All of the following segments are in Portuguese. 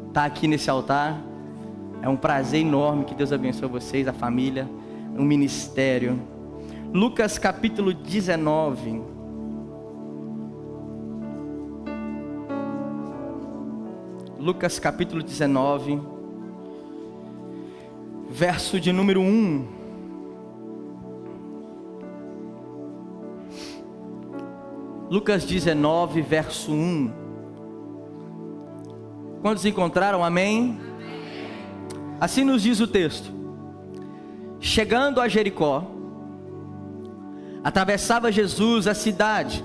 estar aqui nesse altar. É um prazer enorme. Que Deus abençoe vocês, a família, o ministério. Lucas capítulo 19. Lucas capítulo 19, verso de número 1. Lucas 19, verso 1. Quantos encontraram? Amém? Assim nos diz o texto: chegando a Jericó, atravessava Jesus a cidade,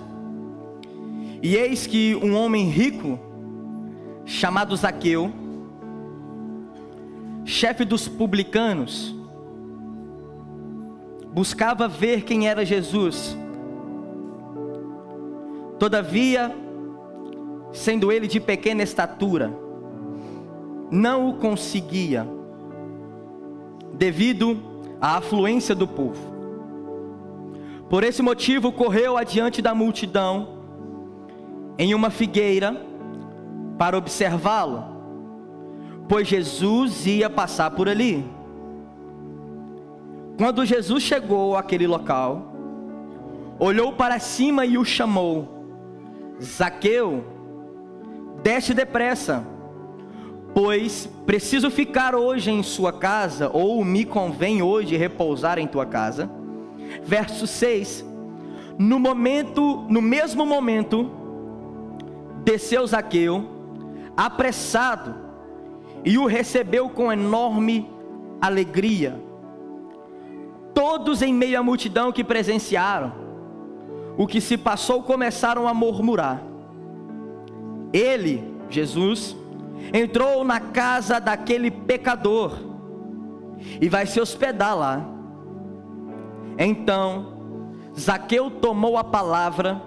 e eis que um homem rico, chamado Zaqueu, chefe dos publicanos, buscava ver quem era Jesus. Todavia, sendo ele de pequena estatura, não o conseguia, devido à afluência do povo. Por esse motivo correu adiante da multidão em uma figueira para observá-lo, pois Jesus ia passar por ali. Quando Jesus chegou àquele local, olhou para cima e o chamou: Zaqueu, desce depressa, pois preciso ficar hoje em sua casa, ou me convém hoje repousar em tua casa. Verso 6. No mesmo momento, desceu Zaqueu, apressado, e o recebeu com enorme alegria. Todos em meio à multidão que presenciaram o que se passou começaram a murmurar. Ele, Jesus, entrou na casa daquele pecador e vai se hospedar lá. Então Zaqueu tomou a palavra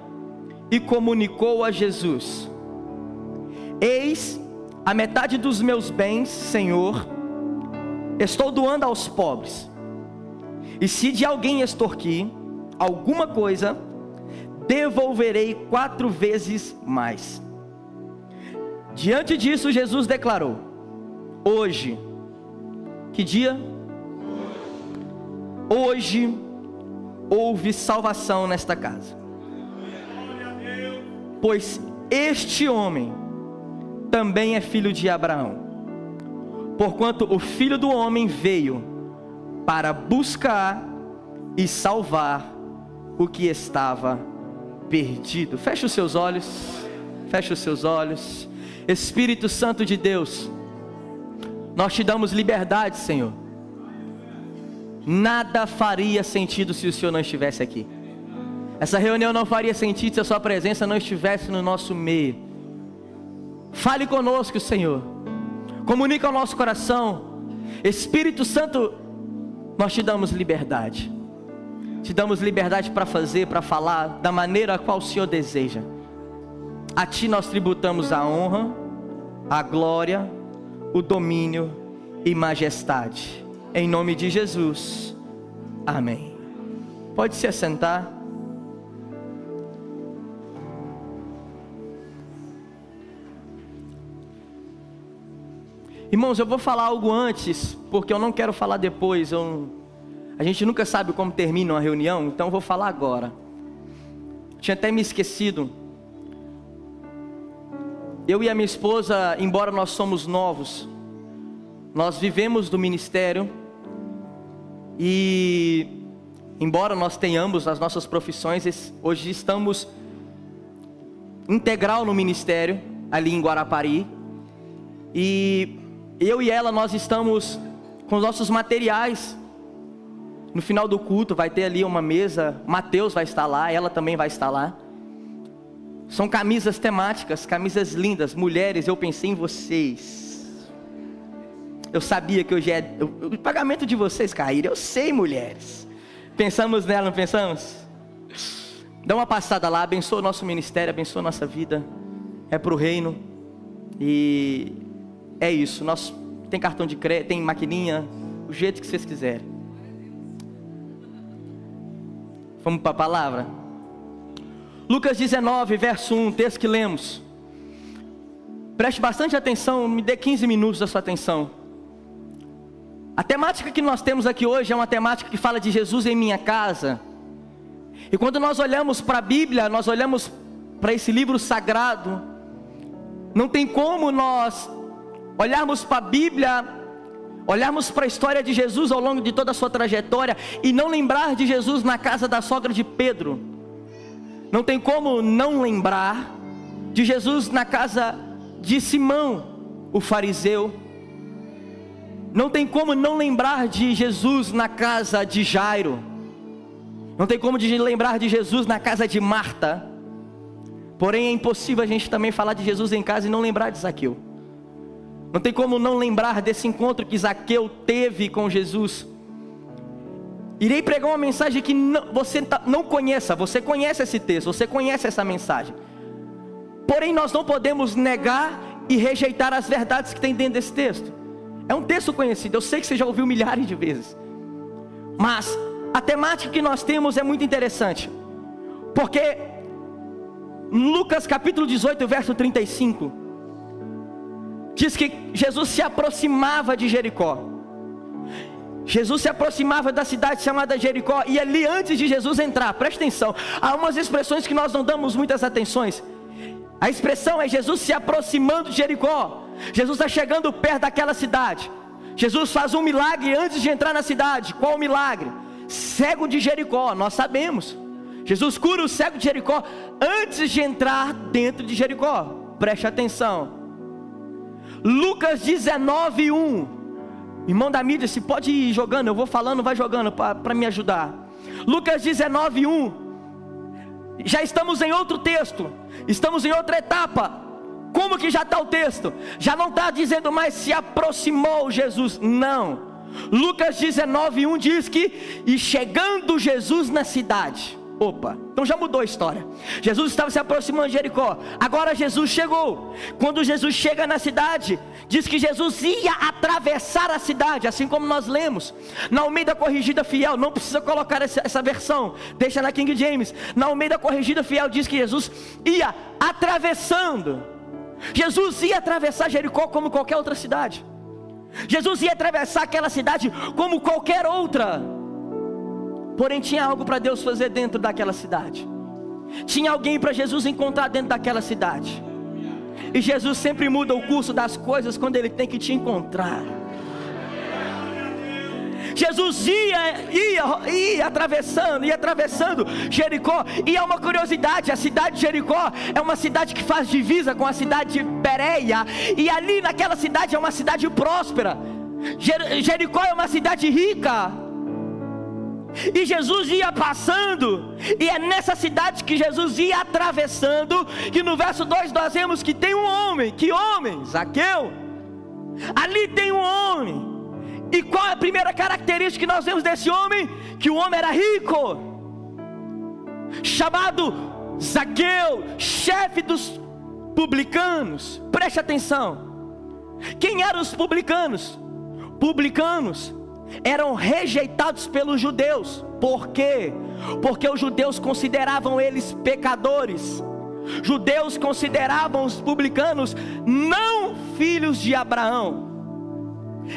e comunicou a Jesus: eis, a metade dos meus bens, Senhor, estou doando aos pobres. E se de alguém extorquir alguma coisa, devolverei 4 vezes mais. Diante disso, Jesus declarou: hoje, que dia? Hoje houve salvação nesta casa, pois este homem também é filho de Abraão, porquanto o Filho do Homem veio para buscar e salvar o que estava perdido. Feche os seus olhos, feche os seus olhos. Espírito Santo de Deus, nós te damos liberdade, Senhor. Nada faria sentido se o Senhor não estivesse aqui. Essa reunião não faria sentido se a sua presença não estivesse no nosso meio. Fale conosco, Senhor. Comunica ao nosso coração. Espírito Santo, nós te damos liberdade. Te damos liberdade para fazer, para falar da maneira a qual o Senhor deseja. A Ti nós tributamos a honra, a glória, o domínio e majestade. Em nome de Jesus, amém. Pode se assentar. Irmãos, eu vou falar algo antes, porque eu não quero falar depois. A gente nunca sabe como termina uma reunião, então eu vou falar agora. Tinha até me esquecido. Eu e a minha esposa, embora nós somos novos, nós vivemos do ministério. E embora nós tenhamos as nossas profissões, hoje estamos integral no ministério, ali em Guarapari. E eu e ela, nós estamos com os nossos materiais. No final do culto vai ter ali uma mesa, Mateus vai estar lá, ela também vai estar lá. São camisas temáticas, camisas lindas. Mulheres, eu pensei em vocês. Eu sabia que hoje é o pagamento de vocês cair. Eu sei, mulheres. Pensamos nela, não pensamos? Dá uma passada lá, abençoa o nosso ministério, abençoa a nossa vida. É para o reino. E é isso. Nós tem cartão de crédito, tem maquininha, o jeito que vocês quiserem. Vamos para a palavra? Lucas 19, verso 1, texto que lemos. Preste bastante atenção, me dê 15 minutos da sua atenção. A temática que nós temos aqui hoje é uma temática que fala de Jesus em minha casa. E quando nós olhamos para a Bíblia, nós olhamos para esse livro sagrado, não tem como nós olharmos para a Bíblia, olharmos para a história de Jesus ao longo de toda a sua trajetória e não lembrar de Jesus na casa da sogra de Pedro. Não tem como não lembrar de Jesus na casa de Simão, o fariseu. Não tem como não lembrar de Jesus na casa de Jairo. Não tem como lembrar de Jesus na casa de Marta. Porém é impossível a gente também falar de Jesus em casa e não lembrar de Zaqueu. Não tem como não lembrar desse encontro que Zaqueu teve com Jesus. Irei pregar uma mensagem que você não conheça. Você conhece esse texto, você conhece essa mensagem. Porém nós não podemos negar e rejeitar as verdades que tem dentro desse texto. É um texto conhecido, eu sei que você já ouviu milhares de vezes. Mas a temática que nós temos é muito interessante. Porque Lucas capítulo 18, verso 35, diz que Jesus se aproximava de Jericó. Jesus se aproximava da cidade chamada Jericó. E ali antes de Jesus entrar, preste atenção, há umas expressões que nós não damos muitas atenções. A expressão é Jesus se aproximando de Jericó. Jesus está chegando perto daquela cidade. Jesus faz um milagre antes de entrar na cidade. Qual o milagre? Cego de Jericó, nós sabemos. Jesus cura o cego de Jericó antes de entrar dentro de Jericó. Preste atenção. Lucas 19, 1. Irmão da mídia, se pode ir jogando, eu vou falando, vai jogando para me ajudar. Lucas 19, 1. Já estamos em outro texto, estamos em outra etapa. Como que já está o texto? Já não está dizendo mais se aproximou Jesus, não. Lucas 19, 1 diz que, e chegando Jesus na cidade. Opa, então já mudou a história. Jesus estava se aproximando de Jericó. Agora Jesus chegou. Quando Jesus chega na cidade, diz que Jesus ia atravessar a cidade, assim como nós lemos na Almeida Corrigida Fiel. Não precisa colocar essa versão, deixa na King James. Na Almeida Corrigida Fiel diz que Jesus ia atravessando. Jesus ia atravessar Jericó como qualquer outra cidade. Jesus ia atravessar aquela cidade como qualquer outra. Porém tinha algo para Deus fazer dentro daquela cidade. Tinha alguém para Jesus encontrar dentro daquela cidade. E Jesus sempre muda o curso das coisas quando Ele tem que te encontrar. Jesus ia atravessando Jericó. E é uma curiosidade, a cidade de Jericó é uma cidade que faz divisa com a cidade de Pérea. E ali naquela cidade é uma cidade próspera. Jericó é uma cidade rica. E Jesus ia passando, e é nessa cidade que Jesus ia atravessando, que no verso 2 nós vemos que tem um homem. Que homem? Zaqueu. Ali tem um homem. E qual é a primeira característica que nós vemos desse homem? Que o homem era rico, chamado Zaqueu, chefe dos publicanos. Preste atenção. Quem eram os publicanos? Publicanos eram rejeitados pelos judeus. Por quê? Porque os judeus consideravam eles pecadores. Judeus consideravam os publicanos não filhos de Abraão.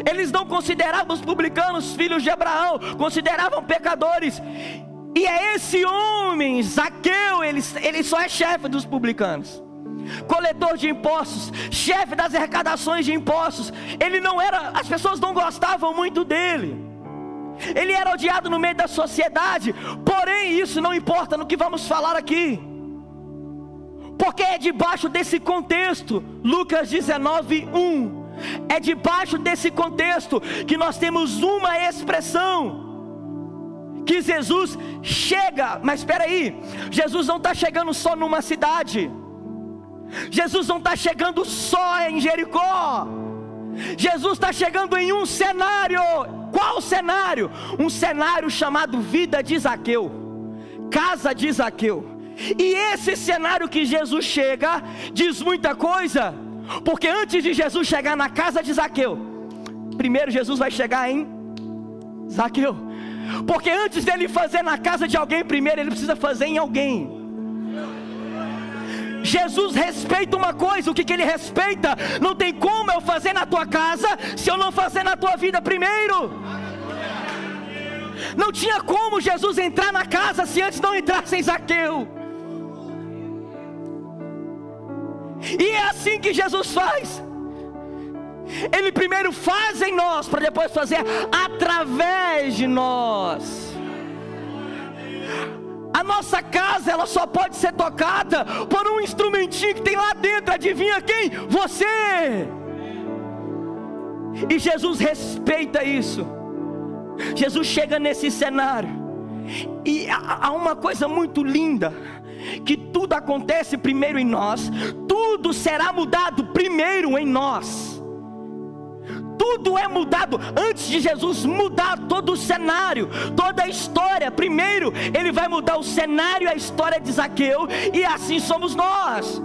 Eles não consideravam os publicanos filhos de Abraão, consideravam pecadores. E é esse homem, Zaqueu, ele só é chefe dos publicanos, coletor de impostos, chefe das arrecadações de impostos. Ele não era, as pessoas não gostavam muito dele. Ele era odiado no meio da sociedade. Porém isso não importa no que vamos falar aqui, porque é debaixo desse contexto. Lucas 19, 1. É debaixo desse contexto que nós temos uma expressão, que Jesus chega. Mas espera aí, Jesus não está chegando só numa cidade. Jesus não está chegando só em Jericó. Jesus está chegando em um cenário. Qual cenário? Um cenário chamado vida de Zaqueu, casa de Zaqueu. E esse cenário que Jesus chega diz muita coisa. Porque antes de Jesus chegar na casa de Zaqueu, primeiro Jesus vai chegar em Zaqueu. Porque antes dele fazer na casa de alguém, primeiro ele precisa fazer em alguém. Jesus respeita uma coisa. O que ele respeita? Não tem como eu fazer na tua casa se eu não fazer na tua vida primeiro. Não tinha como Jesus entrar na casa se antes não entrasse em Zaqueu. E é assim que Jesus faz. Ele primeiro faz em nós, para depois fazer através de nós. A nossa casa, ela só pode ser tocada por um instrumentinho que tem lá dentro. Adivinha quem? Você. E Jesus respeita isso. Jesus chega nesse cenário, e há uma coisa muito linda, que tudo acontece primeiro em nós, tudo será mudado primeiro em nós. Tudo é mudado antes de Jesus mudar todo o cenário, toda a história. Primeiro ele vai mudar o cenário, a história de Zaqueu, e assim somos nós.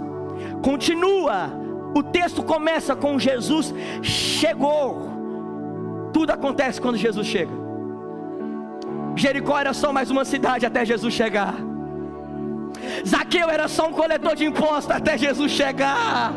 Continua, o texto começa com Jesus chegou. Tudo acontece quando Jesus chega. Jericó era só mais uma cidade até Jesus chegar. Zaqueu era só um coletor de impostos até Jesus chegar.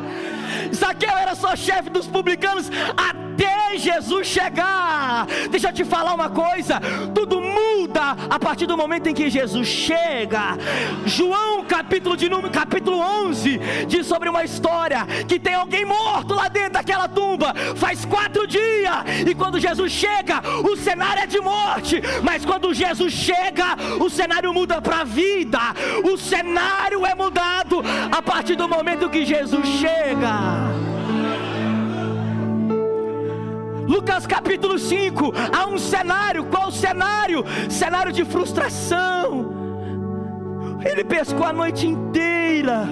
Zaqueu era só chefe dos publicanos até Jesus chegar. Deixa eu te falar uma coisa, tudo muda a partir do momento em que Jesus chega. João capítulo 11 diz sobre uma história que tem alguém morto lá dentro daquela tumba faz 4 dias, e quando Jesus chega o cenário é de morte, mas quando Jesus chega o cenário muda para vida. O cenário é mudado a partir do momento que Jesus chega. Lucas capítulo 5, há um cenário. Qual cenário? Cenário de frustração. Ele pescou a noite inteira,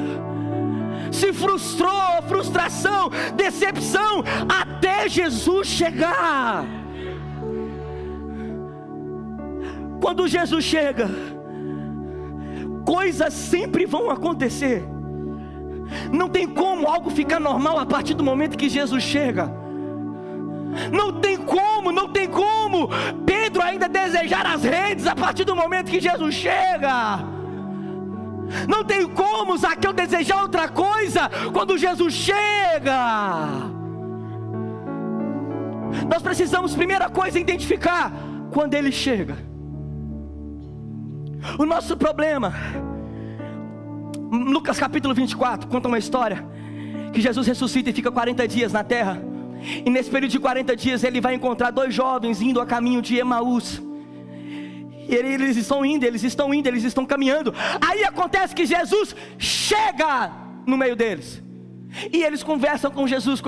se frustrou, frustração, decepção, até Jesus chegar. Quando Jesus chega, coisas sempre vão acontecer. Não tem como algo ficar normal a partir do momento que Jesus chega. Não tem como Pedro ainda desejar as redes a partir do momento que Jesus chega. Não tem como Zaqueu desejar outra coisa quando Jesus chega. Nós precisamos, primeira coisa, identificar quando Ele chega. O nosso problema, Lucas capítulo 24, conta uma história, que Jesus ressuscita e fica 40 dias na terra. E nesse período de 40 dias ele vai encontrar 2 jovens indo a caminho de Emaús. E eles estão caminhando. Aí acontece que Jesus chega no meio deles. E eles conversam com Jesus.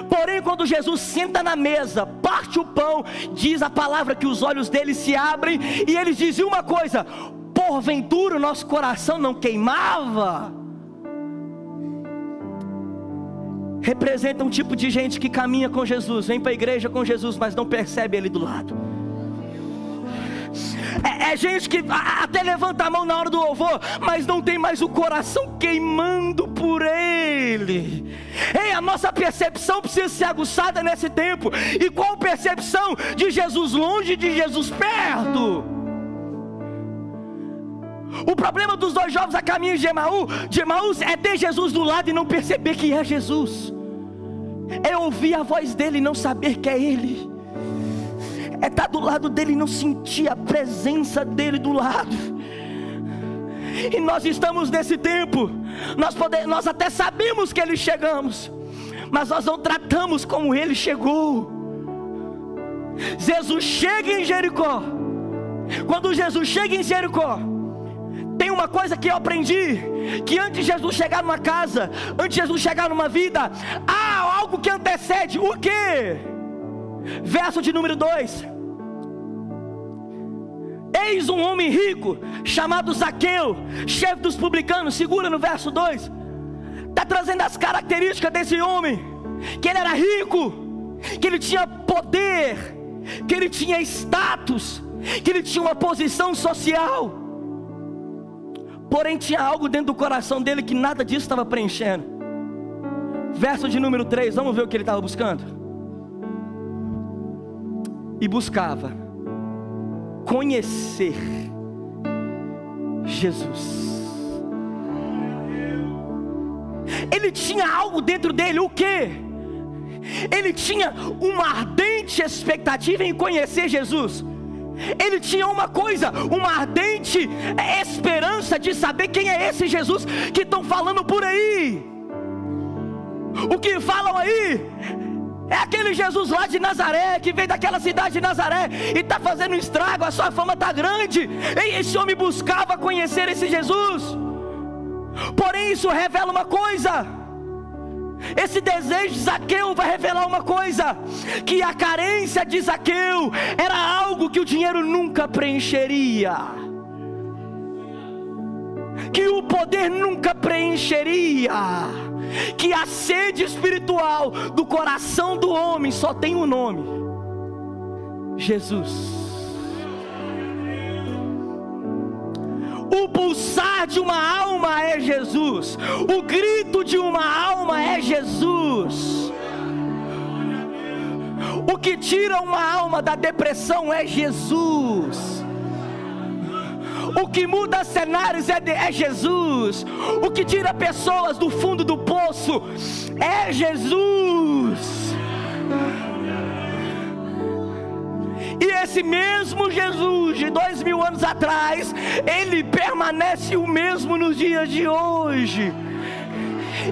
Porém, quando Jesus senta na mesa, parte o pão, diz a palavra que os olhos deles se abrem, e eles dizem uma coisa: porventura o nosso coração não queimava? Representa um tipo de gente que caminha com Jesus, vem para a igreja com Jesus, mas não percebe Ele do lado. É gente que até levanta a mão na hora do louvor, mas não tem mais o coração queimando por Ele. Ei, a nossa percepção precisa ser aguçada nesse tempo. E qual percepção? De Jesus longe, de Jesus perto. O problema dos 2 jovens a caminho de Emaús é ter Jesus do lado e não perceber que é Jesus. É ouvir a voz dele e não saber que é Ele. É estar do lado dele e não sentir a presença dele do lado. E nós estamos nesse tempo. Nós até sabemos que Ele chegamos, mas nós não tratamos como Ele chegou. Jesus chega em Jericó. Quando Jesus chega em Jericó, tem uma coisa que eu aprendi, que antes de Jesus chegar numa casa, antes de Jesus chegar numa vida, há algo que antecede. O quê? Verso de número 2: eis um homem rico, chamado Zaqueu, chefe dos publicanos. Segura no verso 2. Está trazendo as características desse homem: que ele era rico, que ele tinha poder, que ele tinha status, que ele tinha uma posição social. Porém tinha algo dentro do coração dele que nada disso estava preenchendo. Verso de número 3, vamos ver o que ele estava buscando. E buscava conhecer Jesus. ele tinha algo dentro dele. O quê? Ele tinha uma ardente expectativa em conhecer Jesus. Ele tinha uma coisa, uma ardente esperança de saber quem é esse Jesus que estão falando por aí. O que falam aí é aquele Jesus lá de Nazaré, que veio daquela cidade de Nazaré e está fazendo estrago, a sua fama está grande. E esse homem buscava conhecer esse Jesus. Porém isso revela uma coisa. Esse desejo de Zaqueu vai revelar uma coisa: que a carência de Zaqueu era algo que o dinheiro nunca preencheria, que o poder nunca preencheria, que a sede espiritual do coração do homem só tem um nome: Jesus. O pulsar de uma alma é Jesus. O grito de uma alma é Jesus. O que tira uma alma da depressão é Jesus. O que muda cenários é Jesus. O que tira pessoas do fundo do poço é Jesus. E esse mesmo Jesus de 2000 anos atrás, ele permanece o mesmo nos dias de hoje.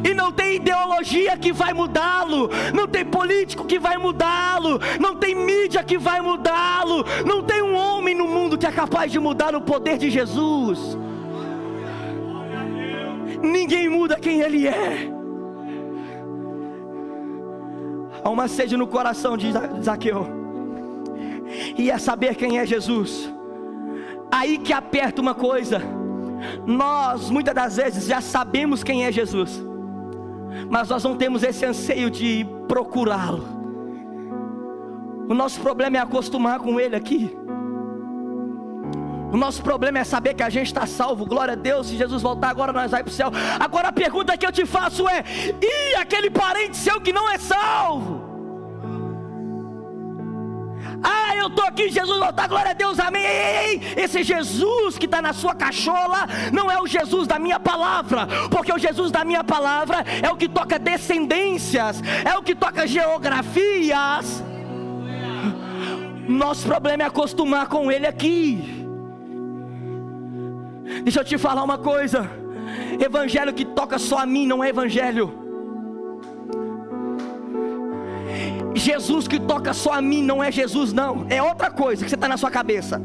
E não tem ideologia que vai mudá-lo, não tem político que vai mudá-lo, não tem mídia que vai mudá-lo, não tem um homem no mundo que é capaz de mudar o poder de Jesus. Ninguém muda quem ele é. Há uma sede no coração de Zaqueu, e é saber quem é Jesus. Aí que aperta uma coisa: nós muitas das vezes já sabemos quem é Jesus, mas nós não temos esse anseio de procurá-lo. O nosso problema é acostumar com ele aqui. O nosso problema é saber que a gente está salvo. Glória a Deus, se Jesus voltar agora nós vamos para o céu. Agora a pergunta que eu te faço é: e aquele parente seu que não é salvo? Ah, eu estou aqui, Jesus voltar, glória a Deus, amém. Ei, esse Jesus que está na sua cachola não é o Jesus da minha palavra, porque o Jesus da minha palavra é o que toca descendências, é o que toca geografias. Nosso problema é acostumar com ele aqui. Deixa eu te falar uma coisa: evangelho que toca só a mim não é evangelho. Jesus que toca só a mim não é Jesus, não. É outra coisa que você está na sua cabeça.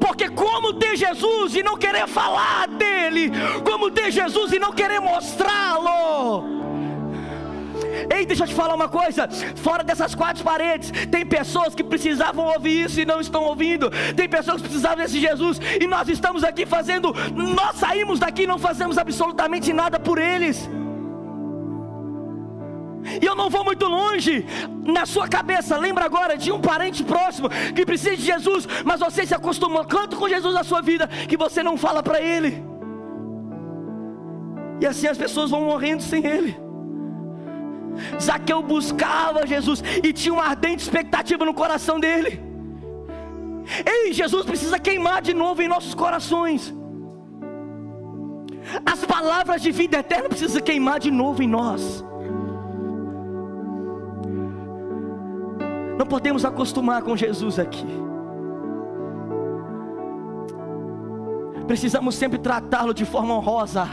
Porque como ter Jesus e não querer falar dele? Como ter Jesus e não querer mostrá-lo? Ei, deixa eu te falar uma coisa: fora dessas quatro paredes tem pessoas que precisavam ouvir isso e não estão ouvindo. Tem pessoas que precisavam desse Jesus e nós estamos aqui fazendo. Nós saímos daqui e não fazemos absolutamente nada por eles. E eu não vou muito longe. Na sua cabeça, lembra agora de um parente próximo que precisa de Jesus, mas você se acostumou tanto com Jesus na sua vida que você não fala para ele. E assim as pessoas vão morrendo sem ele. Zaqueu buscava Jesus e tinha uma ardente expectativa no coração dele. Ei, Jesus precisa queimar de novo em nossos corações. As palavras de vida eterna precisam queimar de novo em nós. Não podemos acostumar com Jesus aqui. Precisamos sempre tratá-lo de forma honrosa.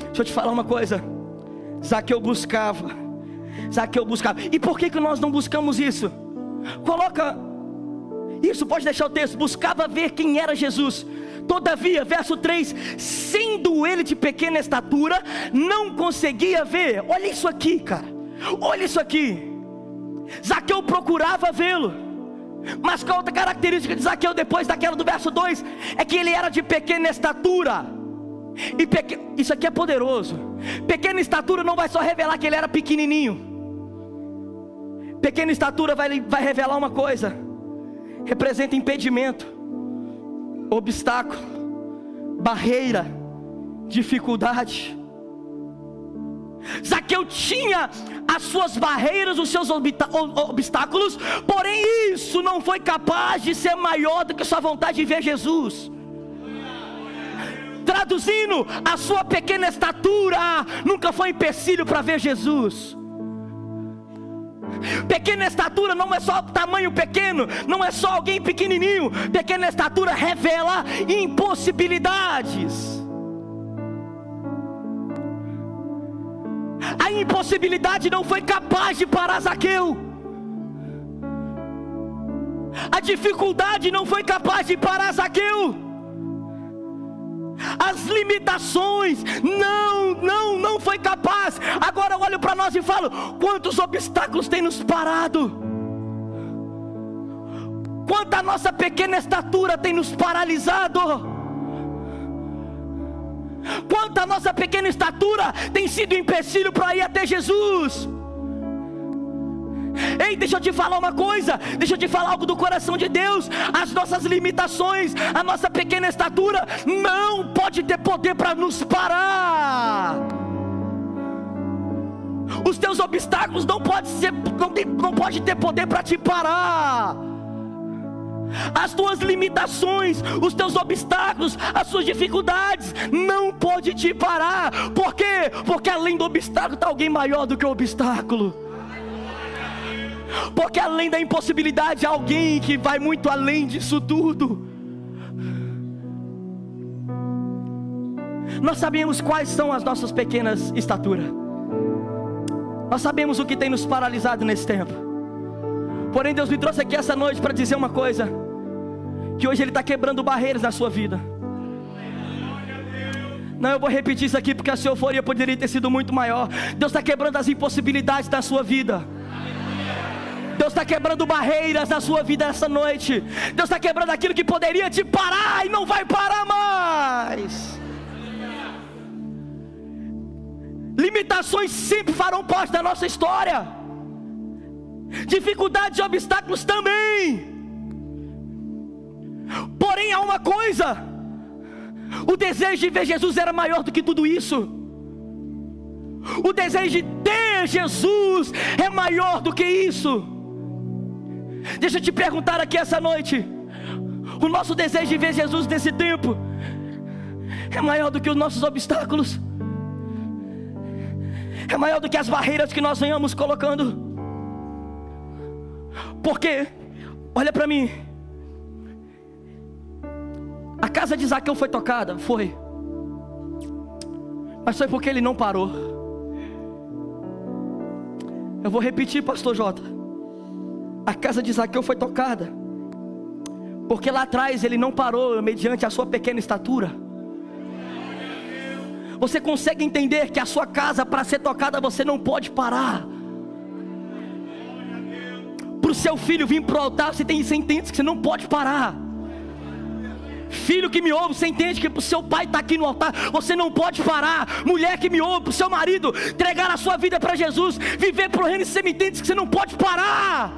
Deixa eu te falar uma coisa: Zaqueu buscava. E por que nós não buscamos isso? Coloca isso, pode deixar o texto. Buscava ver quem era Jesus. Todavia, verso 3: sendo ele de pequena estatura, não conseguia ver. Olha isso aqui, cara. Olha isso aqui. Zaqueu procurava vê-lo, mas qual outra característica de Zaqueu depois daquela do verso 2? É que ele era de pequena estatura. E isso aqui é poderoso. Pequena estatura não vai só revelar que ele era pequenininho. Pequena estatura vai revelar uma coisa: representa impedimento, obstáculo, barreira, dificuldade. Zaqueu tinha as suas barreiras, os seus obstáculos, porém isso não foi capaz de ser maior do que sua vontade de ver Jesus. Traduzindo, a sua pequena estatura nunca foi empecilho para ver Jesus. Pequena estatura não é só tamanho pequeno, não é só alguém pequenininho. Pequena estatura revela impossibilidades. A impossibilidade não foi capaz de parar Zaqueu. A dificuldade não foi capaz de parar Zaqueu. As limitações não foi capaz. Agora eu olho para nós e falo: quantos obstáculos tem nos parado? Quanta nossa pequena estatura tem nos paralisado? Quanta nossa pequena estatura tem sido empecilho para ir até Jesus? Ei, deixa eu te falar uma coisa, deixa eu te falar algo do coração de Deus. As nossas limitações, a nossa pequena estatura não pode ter poder para nos parar. Os teus obstáculos não pode ter poder para te parar. As tuas limitações, os teus obstáculos, as suas dificuldades não pode te parar. Por quê? Porque além do obstáculo está alguém maior do que o obstáculo. Porque além da impossibilidade há alguém que vai muito além disso tudo. Nós sabemos quais são as nossas pequenas estaturas. Nós sabemos o que tem nos paralisado nesse tempo. Porém Deus me trouxe aqui essa noite para dizer uma coisa: que hoje Ele está quebrando barreiras na sua vida. Não, eu vou repetir isso aqui porque a sua euforia poderia ter sido muito maior. Deus está quebrando as impossibilidades da sua vida. Deus está quebrando barreiras na sua vida essa noite. Deus está quebrando aquilo que poderia te parar e não vai parar mais. Limitações sempre farão parte da nossa história. Dificuldades e obstáculos também. Porém há uma coisa: o desejo de ver Jesus era maior do que tudo isso. O desejo de ter Jesus é maior do que isso. Deixa eu te perguntar aqui essa noite: o nosso desejo de ver Jesus nesse tempo é maior do que os nossos obstáculos? É maior do que as barreiras que nós venhamos colocando? Porque, olha para mim, a casa de Zaqueu foi tocada? Foi. Mas foi porque ele não parou. Eu vou repetir, pastor Jota. A casa de Zaqueu foi tocada porque lá atrás ele não parou mediante a sua pequena estatura. Você consegue entender que a sua casa, para ser tocada, você não pode parar? Para o seu filho vir para o altar, você entende que você não pode parar. Filho que me ouve, você entende que para o seu pai está aqui no altar, você não pode parar. Mulher que me ouve, para o seu marido entregar a sua vida para Jesus, viver para o reino, você me entende que você não pode parar.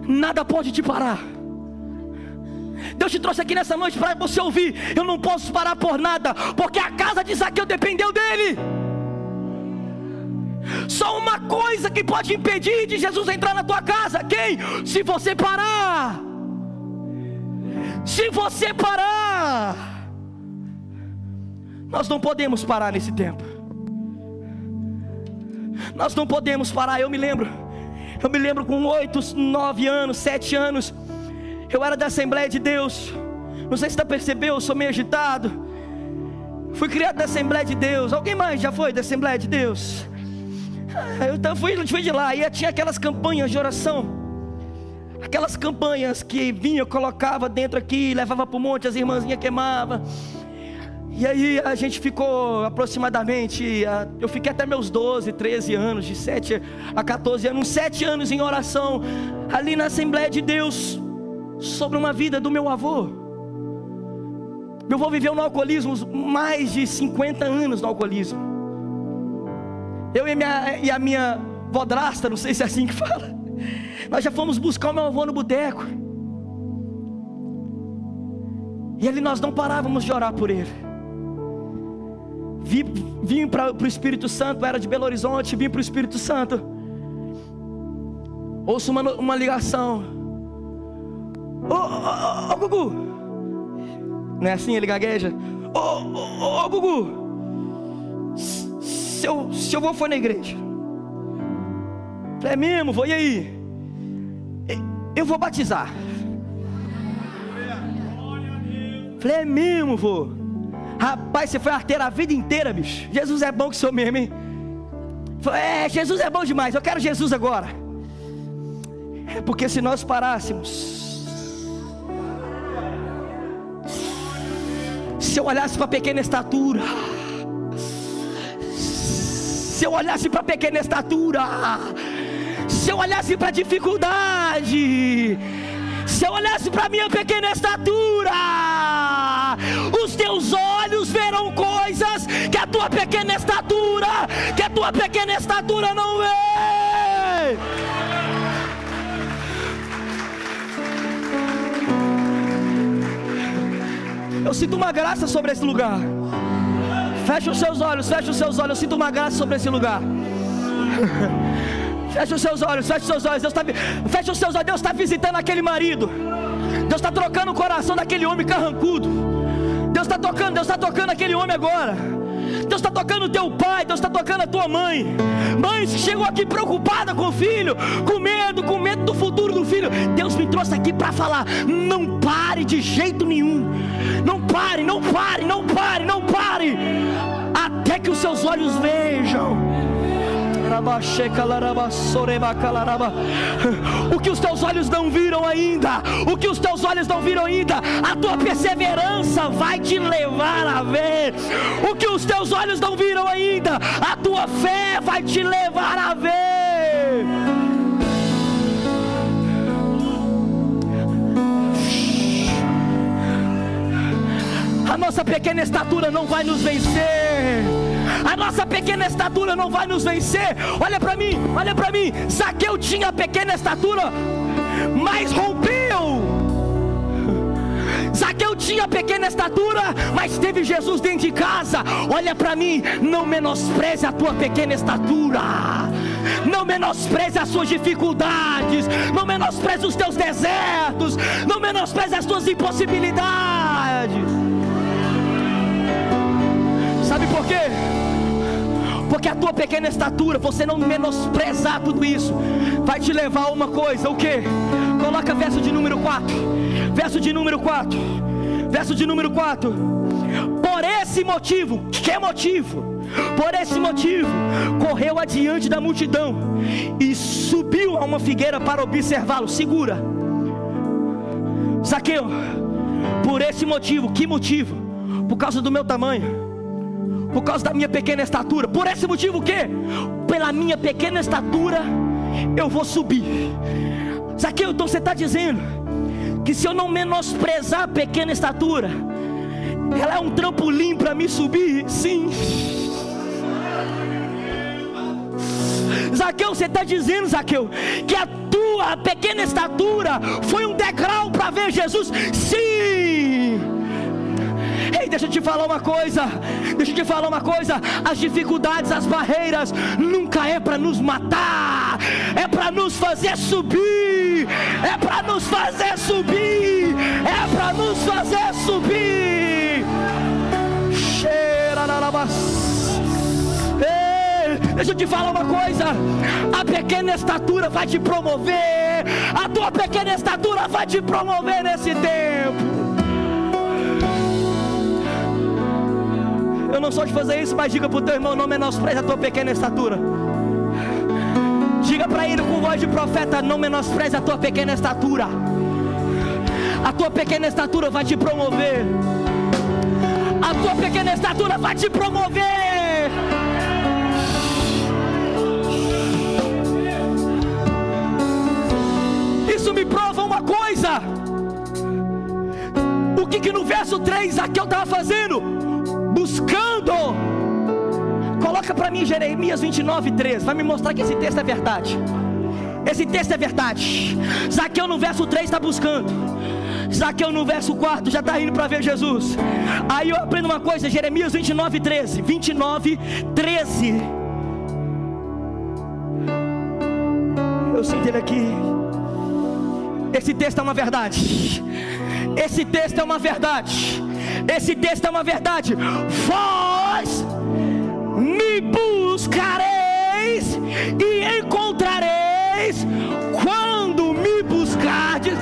Nada pode te parar. Deus te trouxe aqui nessa noite para você ouvir: eu não posso parar por nada, porque a casa de Zaqueu dependeu dele. Só uma coisa que pode impedir de Jesus entrar na tua casa: quem? Se você parar. Se você parar. Nós não podemos parar nesse tempo. Nós não podemos parar. Eu me lembro com 8, 9 anos, 7 anos, eu era da Assembleia de Deus. Não sei se você percebeu, eu sou meio agitado. Fui criado da Assembleia de Deus. Alguém mais já foi da Assembleia de Deus? Eu fui de lá. E tinha aquelas campanhas de oração. Aquelas campanhas que vinha, colocava dentro aqui, levava para o monte, as irmãzinhas queimavam. E aí a gente ficou aproximadamente, eu fiquei até meus 12, 13 anos, de 7 a 14 anos, 7 anos em oração, ali na Assembleia de Deus, sobre uma vida do meu avô. Meu avô viveu no alcoolismo, mais de 50 anos no alcoolismo. Eu e a minha vodrasta, não sei se é assim que fala, nós já fomos buscar o meu avô no boteco. E ali nós não parávamos de orar por ele. Vim para o Espírito Santo, era de Belo Horizonte, vim para o Espírito Santo. Ouço uma ligação. Ô Gugu, não é assim? Ele gagueja. Ô Gugu, seu avô foi na igreja. Falei, é mesmo, vou, e aí? Eu vou batizar. Falei, é mesmo, vô. Rapaz, você foi arteiro a vida inteira, bicho. Jesus é bom que sou mesmo, hein? Falei, Jesus é bom demais, eu quero Jesus agora. É porque se nós parássemos, se eu olhasse para a pequena estatura, se eu olhasse para a pequena estatura, se eu olhasse para a dificuldade, se eu olhasse para a minha pequena estatura, os teus olhos verão coisas que a tua pequena estatura não vê. Eu sinto uma graça sobre esse lugar. Fecha os seus olhos, eu sinto uma graça sobre esse lugar. Fecha os seus olhos, fecha os seus olhos, Deus está visitando aquele marido. Deus está trocando o coração daquele homem carrancudo. Deus está tocando aquele homem agora. Deus está tocando o teu pai, Deus está tocando a tua mãe. Mãe, que chegou aqui preocupada com o filho, com medo do futuro do filho. Deus me trouxe aqui para falar, não pare de jeito nenhum. Não pare, até que os seus olhos vejam. O que os teus olhos não viram ainda, a tua perseverança vai te levar a ver. O que os teus olhos não viram ainda, a tua fé vai te levar a ver. A nossa pequena estatura não vai nos vencer. A nossa pequena estatura não vai nos vencer. Olha para mim. Zaqueu tinha pequena estatura, mas rompeu. Zaqueu tinha pequena estatura, mas teve Jesus dentro de casa. Olha para mim, não menospreze a tua pequena estatura. Não menospreze as suas dificuldades. Não menospreze os teus desertos. Não menospreze as tuas impossibilidades. Sabe por quê? Porque a tua pequena estatura, você não menosprezar tudo isso, vai te levar a uma coisa. O quê? Coloca verso de número 4. Por esse motivo, que motivo? Por esse motivo, correu adiante da multidão e subiu a uma figueira para observá-lo. Segura, Zaqueu. Por esse motivo, que motivo? Por causa do meu tamanho, por causa da minha pequena estatura. Por esse motivo o quê? Pela minha pequena estatura eu vou subir. Zaqueu, então você está dizendo que se eu não menosprezar a pequena estatura, ela é um trampolim para me subir? Sim. Zaqueu, você está dizendo, Zaqueu, que a tua pequena estatura foi um degrau para ver Jesus? Sim. Ei, deixa eu te falar uma coisa. As dificuldades, as barreiras, nunca é para nos matar, é para nos fazer subir. Deixa eu te falar uma coisa. A pequena estatura vai te promover. A tua pequena estatura vai te promover nesse tempo. Eu não sou de fazer isso, mas diga para o teu irmão, não menospreze a tua pequena estatura. Diga para ele com voz de profeta, não menospreze a tua pequena estatura. A tua pequena estatura vai te promover. A tua pequena estatura vai te promover. Isso me prova uma coisa. O que no verso 3 Zaqueu estava fazendo? Buscando. Coloca para mim Jeremias 29:13. Vai me mostrar que esse texto é verdade. Zaqueu no verso 3 está buscando. Zaqueu no verso 4 já está indo para ver Jesus. Aí eu aprendo uma coisa, Jeremias 29:13. 29:13. Eu sinto ele aqui. Esse texto é uma verdade. Esse texto é uma verdade. Esse texto é uma verdade. Vós me buscareis e encontrareis quando me buscardes.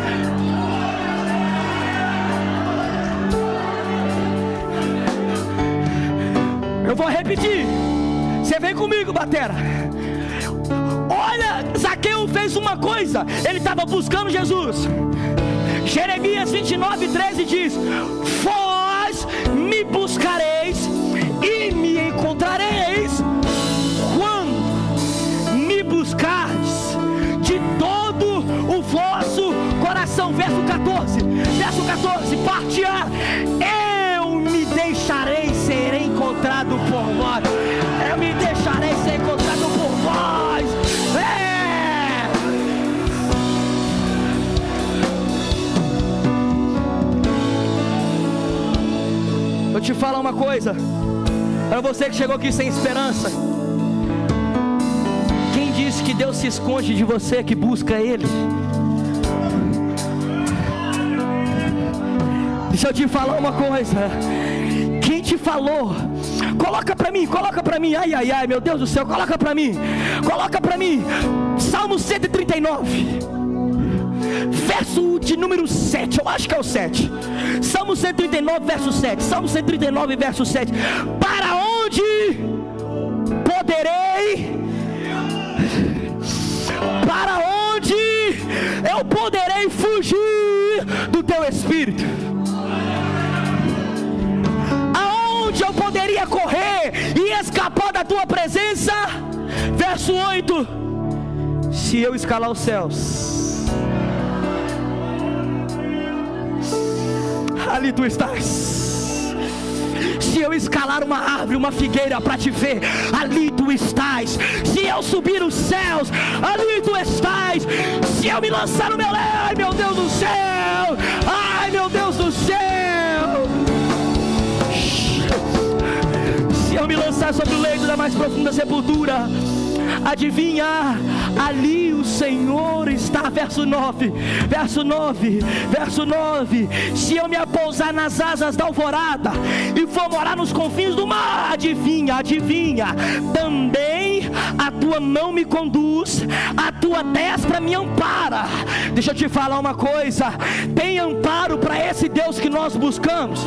Eu vou repetir. Você vem comigo, batera. Olha, Zaqueu fez uma coisa. Ele estava buscando Jesus. Jeremias 29:13 diz: vós me buscareis e me encontrareis quando me buscardes de todo o vosso coração. Verso 14, parte A: eu me deixarei ser encontrado por vós. Eu me deixarei ser encontrado por vós. Vou te falar uma coisa, para você que chegou aqui sem esperança. Quem disse que Deus se esconde de você que busca Ele? Deixa eu te falar uma coisa. Quem te falou? Coloca para mim, ai, meu Deus do céu, coloca para mim, Salmo 139, verso de número 7, eu acho que é o 7, Salmo 139, verso 7, Salmo 139, verso 7, para onde eu poderei fugir do teu Espírito? Aonde eu poderia correr e escapar da tua presença? Verso 8: se eu escalar os céus, ali tu estás. Se eu escalar uma árvore, uma figueira para te ver, ali tu estás. Se eu subir os céus, ali tu estás. Se eu me lançar no meu leito, ai meu Deus do céu, ai meu Deus do céu. Se eu me lançar sobre o leito da mais profunda sepultura, adivinha, ali o Senhor está. Verso 9, se eu me apousar nas asas da alvorada e for morar nos confins do mar, adivinha, também a tua mão me conduz, a tua destra me ampara. Deixa eu te falar uma coisa, tem amparo para esse Deus que nós buscamos?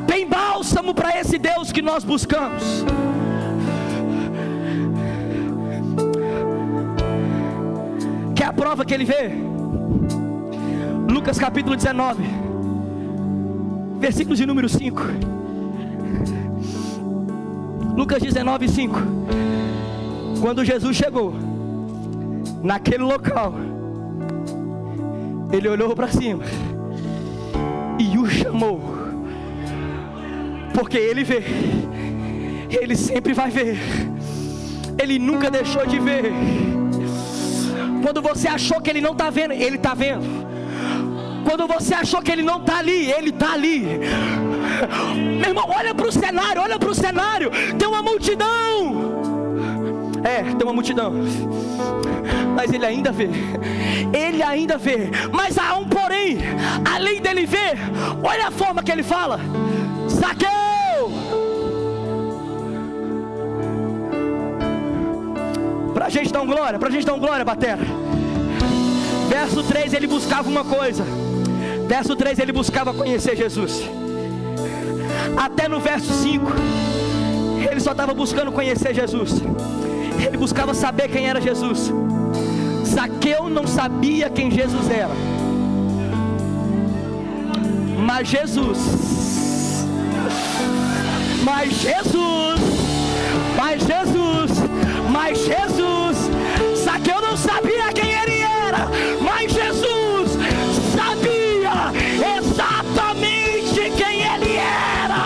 Tem bálsamo para esse Deus que nós buscamos? Quer a prova que ele vê? Lucas capítulo 19, versículos de número 5. Lucas 19, 5. Quando Jesus chegou naquele local, ele olhou para cima e o chamou, porque ele vê, ele sempre vai ver, ele nunca deixou de ver. Quando você achou que ele não está vendo, ele está vendo. Quando você achou que ele não está ali, ele está ali. Meu irmão, olha para o cenário, tem uma multidão. Tem uma multidão, mas ele ainda vê, mas há um porém, além dele ver, olha a forma que ele fala: Zaqueu, pra gente dar um glória, batera. Verso 3, ele buscava uma coisa. Verso 3, ele buscava conhecer Jesus. Até no verso 5, ele só estava buscando conhecer Jesus. Ele buscava saber quem era Jesus. Zaqueu não sabia quem Jesus era, mas Jesus, Zaqueu não sabia quem ele era, mas Jesus sabia exatamente quem ele era.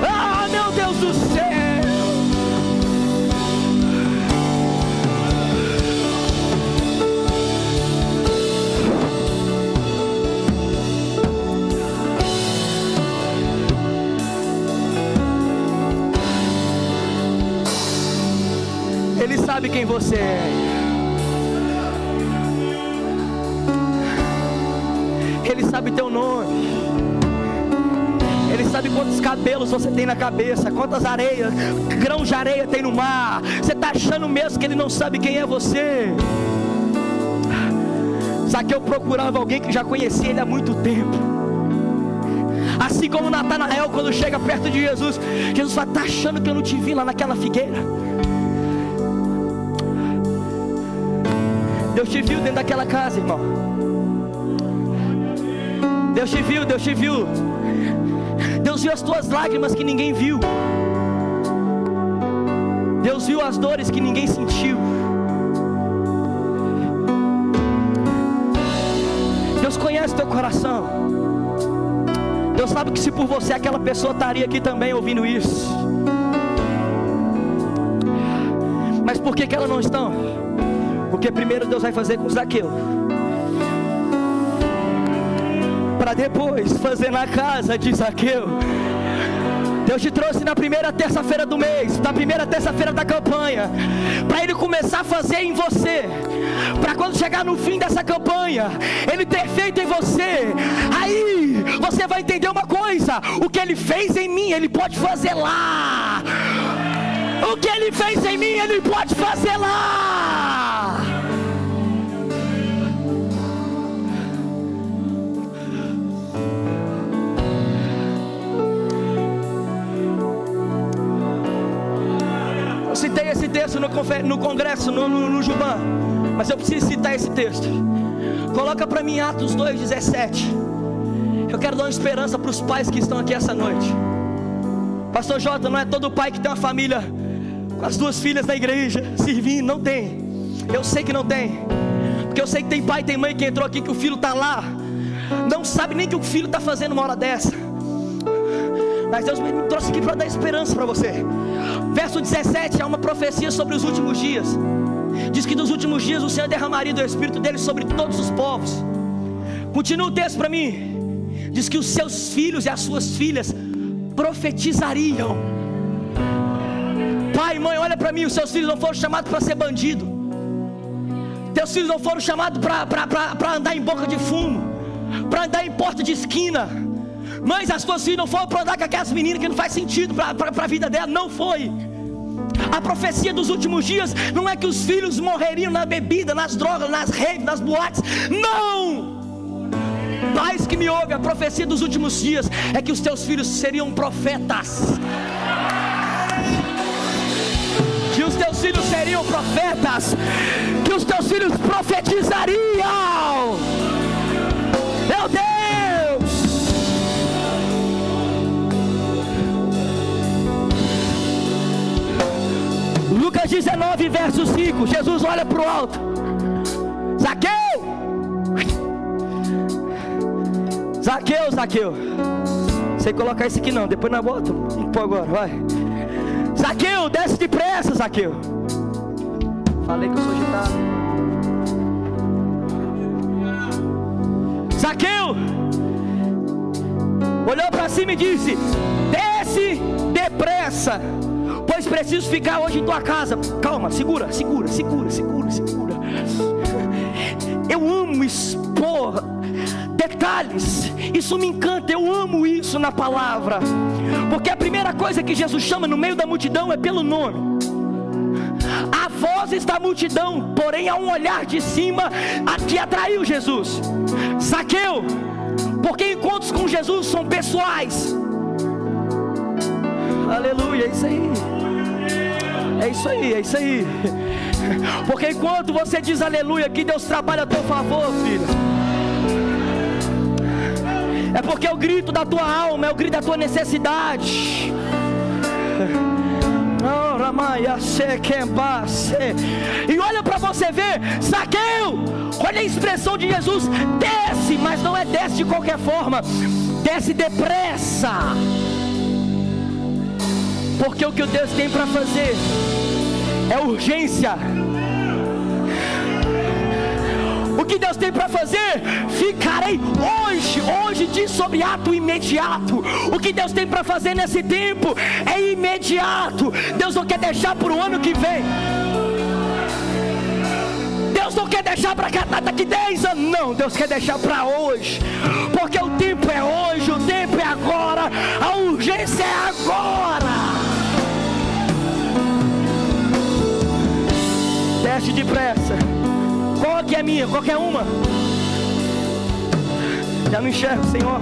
Ah, meu Deus do céu. sabe quem você é. Ele sabe teu nome. Ele sabe quantos cabelos você tem na cabeça, quantas areias, grãos de areia tem no mar. Você está achando mesmo que Ele não sabe quem é você? Zaqueu procurava alguém que já conhecia Ele há muito tempo. Assim como Natanael, quando chega perto de Jesus, Jesus fala: está achando que eu não te vi lá naquela figueira? Deus te viu dentro daquela casa, irmão. Deus te viu, Deus te viu. Deus viu as tuas lágrimas que ninguém viu. Deus viu as dores que ninguém sentiu. Deus conhece teu coração. Deus sabe que se por você aquela pessoa estaria aqui também ouvindo isso. Mas por que ela não está? Porque primeiro Deus vai fazer com Zaqueu, para depois fazer na casa de Zaqueu. Deus te trouxe na primeira terça-feira do mês, na primeira terça-feira da campanha, para Ele começar a fazer em você, para quando chegar no fim dessa campanha, Ele ter feito em você. Aí você vai entender uma coisa: o que Ele fez em mim, Ele pode fazer lá. O que Ele fez em mim, Ele pode fazer lá. Eu citei esse texto no congresso, no Juban, mas eu preciso citar esse texto. Coloca para mim Atos 2:17. Eu quero dar uma esperança para os pais que estão aqui essa noite. Pastor Jota, não é todo pai que tem uma família com as duas filhas na igreja servindo. Não tem. Eu sei que não tem, porque eu sei que tem pai e tem mãe que entrou aqui que o filho está lá, não sabe nem o que o filho está fazendo uma hora dessa. Mas Deus me trouxe aqui para dar esperança para você. Verso 17 é uma profecia sobre os últimos dias. Diz que nos últimos dias o Senhor derramaria do Espírito dele sobre todos os povos. Continua o texto para mim. Diz que os seus filhos e as suas filhas profetizariam. Pai, mãe, olha para mim. Os seus filhos não foram chamados para ser bandido. Teus filhos não foram chamados para andar em boca de fumo, para andar em porta de esquina. Mães, as tuas filhas não foram para andar com aquelas meninas que não faz sentido para a vida dela. Não foi. A profecia dos últimos dias não é que os filhos morreriam na bebida, nas drogas, nas raves, nas boates. Não! Pais que me ouvem, a profecia dos últimos dias é que os teus filhos seriam profetas. Que os teus filhos seriam profetas. Que os teus filhos profetizariam. Meu Deus! Lucas 19, verso 5. Jesus olha para o alto. Zaqueu! Zaqueu, Zaqueu. Sei colocar isso aqui não, depois nós botamos. Vamos pôr agora, vai. Zaqueu, desce depressa, Zaqueu. Falei que eu sou agitado. Zaqueu olhou para cima e disse: desce depressa, pois preciso ficar hoje em tua casa. Calma, segura. Eu amo expor detalhes, isso me encanta, eu amo isso na palavra, porque a primeira coisa que Jesus chama no meio da multidão é pelo nome. Há vozes da multidão, porém há um olhar de cima que atraiu Jesus. Zaqueu, porque encontros com Jesus são pessoais. Aleluia, é isso aí. É isso aí, é isso aí. Porque enquanto você diz aleluia, que Deus trabalha a teu favor, filho. É porque é o grito da tua alma, é o grito da tua necessidade. E olha para você ver, Zaqueu, olha a expressão de Jesus: desce, mas não é desce de qualquer forma, desce depressa. Porque o que Deus tem para fazer é urgência. O que Deus tem para fazer, ficarei hoje diz sobre ato imediato. O que Deus tem para fazer nesse tempo é imediato. Deus não quer deixar para o ano que vem. Deus não quer deixar para daqui 10 anos, não. Deus quer deixar para hoje, porque o tempo é hoje, o tempo é agora, a urgência é agora. Desce depressa. Qual que é minha? Qualquer uma? Já não enxergo, Senhor.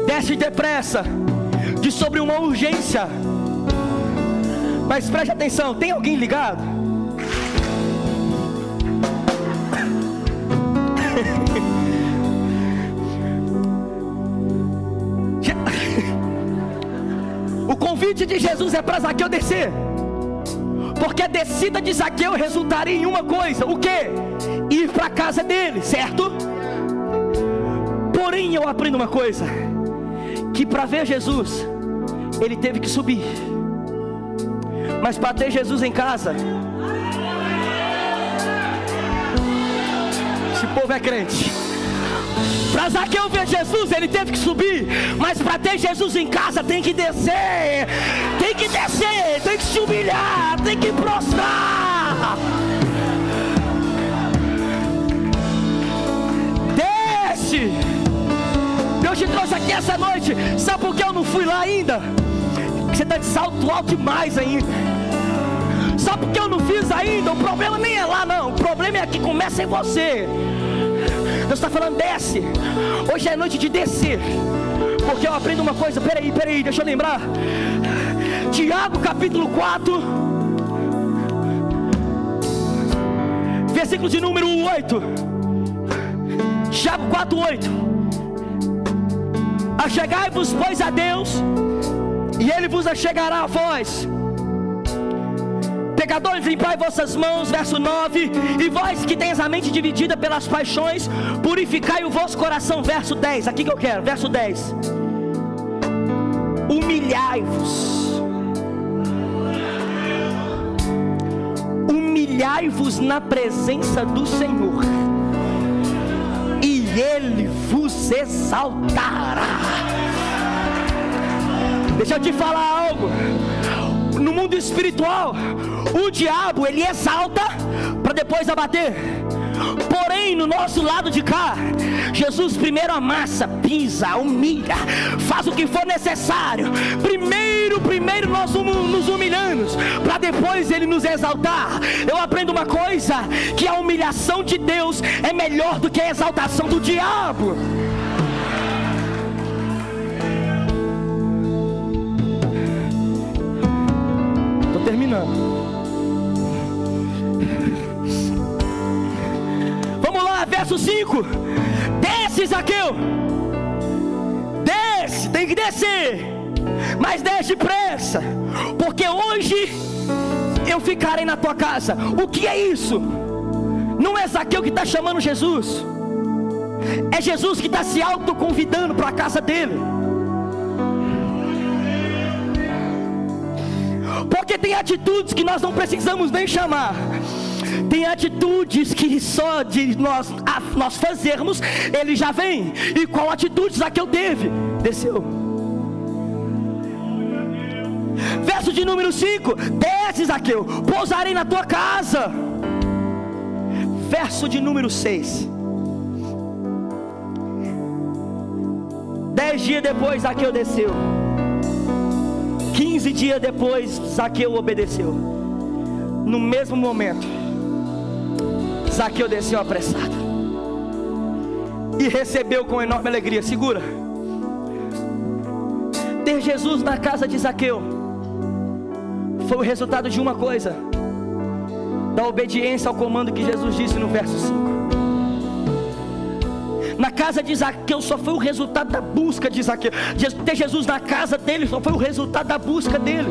Desce depressa, de sobre uma urgência. Mas preste atenção, tem alguém ligado? O convite de Jesus é para Zaqueu descer, porque a descida de Zaqueu resultaria em uma coisa: o quê? Ir para a casa dele, certo? Porém eu aprendo uma coisa, que para ver Jesus, ele teve que subir. Mas para ter Jesus em casa, esse povo é crente. Para Zaqueu ver Jesus, ele teve que subir. Mas para ter Jesus em casa, tem que descer. Tem que descer, tem que se humilhar, tem que prostrar. Desce. Deus te trouxe aqui essa noite. Sabe por que eu não fui lá ainda? Você está de salto alto demais ainda. Sabe por que eu não fiz ainda? O problema nem é lá, não. O problema é que começa em você. Deus está falando, desce. Hoje é noite de descer. Porque eu aprendo uma coisa. Peraí, deixa eu lembrar. Tiago capítulo 4, versículo de número 8. Tiago 4, 8. Achegai-vos, pois, a Deus, e Ele vos achegará a vós. Pecadores, limpai vossas mãos, verso 9. E vós que tens a mente dividida pelas paixões, purificai o vosso coração, verso 10. Aqui que eu quero, verso 10. Humilhai-vos. Humilhai-vos na presença do Senhor, e Ele vos exaltará. Deixa eu te falar algo. No mundo espiritual, o diabo, ele exalta para depois abater. Porém, no nosso lado de cá, Jesus primeiro amassa, pisa, humilha, faz o que for necessário. Primeiro nós nos humilhamos, para depois Ele nos exaltar. Eu aprendo uma coisa, que a humilhação de Deus é melhor do que a exaltação do diabo. Terminando. Vamos lá, verso 5. Desce, Zaqueu. Desce, tem que descer. Mas desce depressa, porque hoje eu ficarei na tua casa. O que é isso? Não é Zaqueu que está chamando Jesus, é Jesus que está se autoconvidando para a casa dele. Porque tem atitudes que nós não precisamos nem chamar. Tem atitudes que só de nós fazermos, ele já vem. E qual atitude Zaqueu teve? Desceu. Verso de número 5. Desce, Zaqueu, pousarei na tua casa. Verso de número 6. 10 dias depois Zaqueu desceu. 15 dias depois, Zaqueu obedeceu. No mesmo momento, Zaqueu desceu apressado e recebeu com enorme alegria. Segura. Ter Jesus na casa de Zaqueu foi o resultado de uma coisa: da obediência ao comando que Jesus disse no verso 5. Na casa de Zaqueu só foi o resultado da busca de Zaqueu. Ter Jesus na casa dele só foi o resultado da busca dele.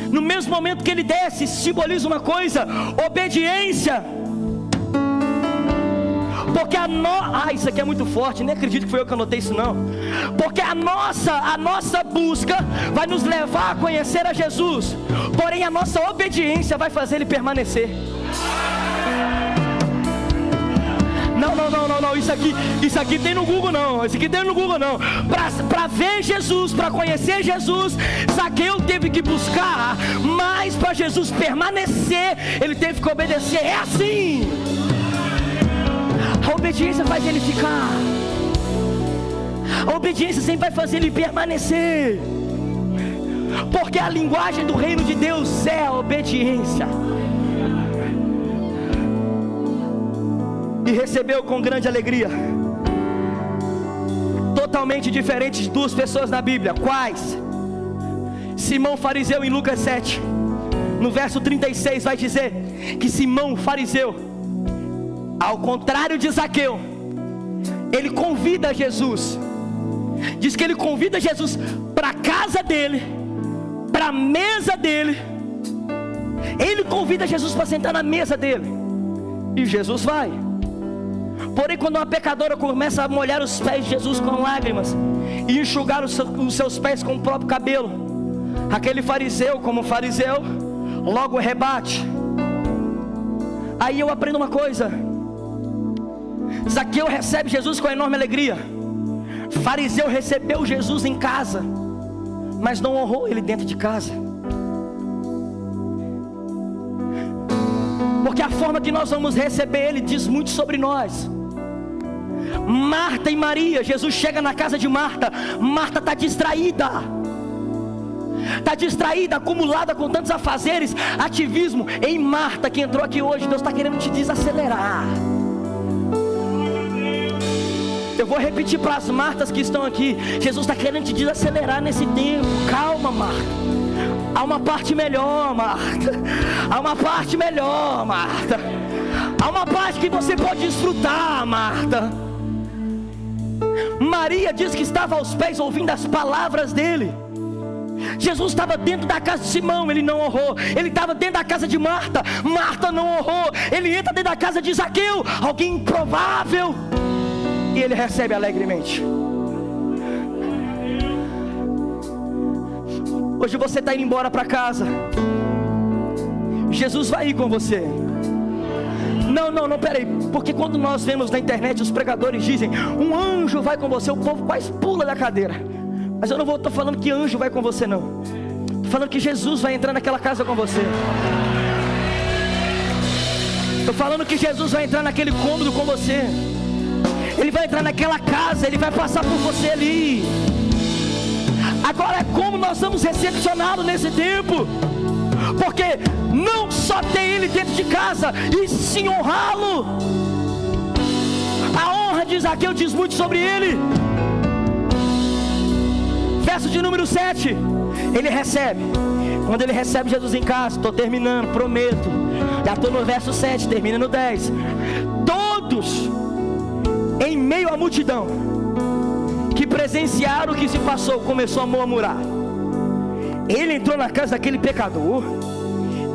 No mesmo momento que ele desce, simboliza uma coisa: obediência. Porque isso aqui é muito forte, nem acredito que foi eu que anotei isso não. Porque a nossa busca vai nos levar a conhecer a Jesus, porém a nossa obediência vai fazer ele permanecer. Não, isso aqui tem no Google não, isso aqui tem no Google não. Para ver Jesus, para conhecer Jesus, Zaqueu teve que buscar, mas para Jesus permanecer, ele teve que obedecer. É assim. A obediência faz ele ficar. A obediência sempre vai fazer ele permanecer. Porque a linguagem do reino de Deus é a obediência. E recebeu com grande alegria. Totalmente diferente de duas pessoas na Bíblia. Quais? Simão fariseu em Lucas 7, no verso 36 vai dizer que Simão fariseu, ao contrário de Zaqueu, ele convida Jesus. Diz que ele convida Jesus para a casa dele, para a mesa dele. Ele convida Jesus para sentar na mesa dele, e Jesus vai. Porém, quando uma pecadora começa a molhar os pés de Jesus com lágrimas e enxugar os seus pés com o próprio cabelo, aquele fariseu, como fariseu, logo rebate. Aí eu aprendo uma coisa: Zaqueu recebe Jesus com enorme alegria. Fariseu recebeu Jesus em casa, mas não honrou ele dentro de casa. Porque a forma que nós vamos receber ele diz muito sobre nós. Marta e Maria, Jesus chega na casa de Marta. Marta está distraída, acumulada com tantos afazeres, ativismo. Em Marta, que entrou aqui hoje, Deus está querendo te desacelerar. Eu vou repetir para as Martas que estão aqui: Jesus está querendo te desacelerar nesse tempo. Calma, Marta. Há uma parte melhor, Marta. Há uma parte melhor, Marta. Há uma parte que você pode desfrutar, Marta. Maria diz que estava aos pés ouvindo as palavras dele. Jesus estava dentro da casa de Simão, ele não honrou. Ele estava dentro da casa de Marta, Marta não honrou. Ele entra dentro da casa de Zaqueu, alguém improvável, e ele recebe alegremente. Hoje você está indo embora para casa, Jesus vai ir com você. Não, peraí, porque quando nós vemos na internet os pregadores dizem: um anjo vai com você, o povo quase pula da cadeira. Mas eu não estou falando que anjo vai com você não, estou falando que Jesus vai entrar naquela casa com você. Estou falando que Jesus vai entrar naquele cômodo com você. Ele vai entrar naquela casa, ele vai passar por você ali. Agora é como nós vamos recepcioná-lo nesse tempo, porque não só tem ele dentro de casa, e sim honrá-lo. A honra de Zaqueu diz muito sobre ele. Verso de número 7, ele recebe. Quando ele recebe Jesus em casa, estou terminando, prometo, já estou no verso 7, termina no 10. Todos, em meio à multidão, que presenciaram o que se passou, começou a murmurar. Ele entrou na casa daquele pecador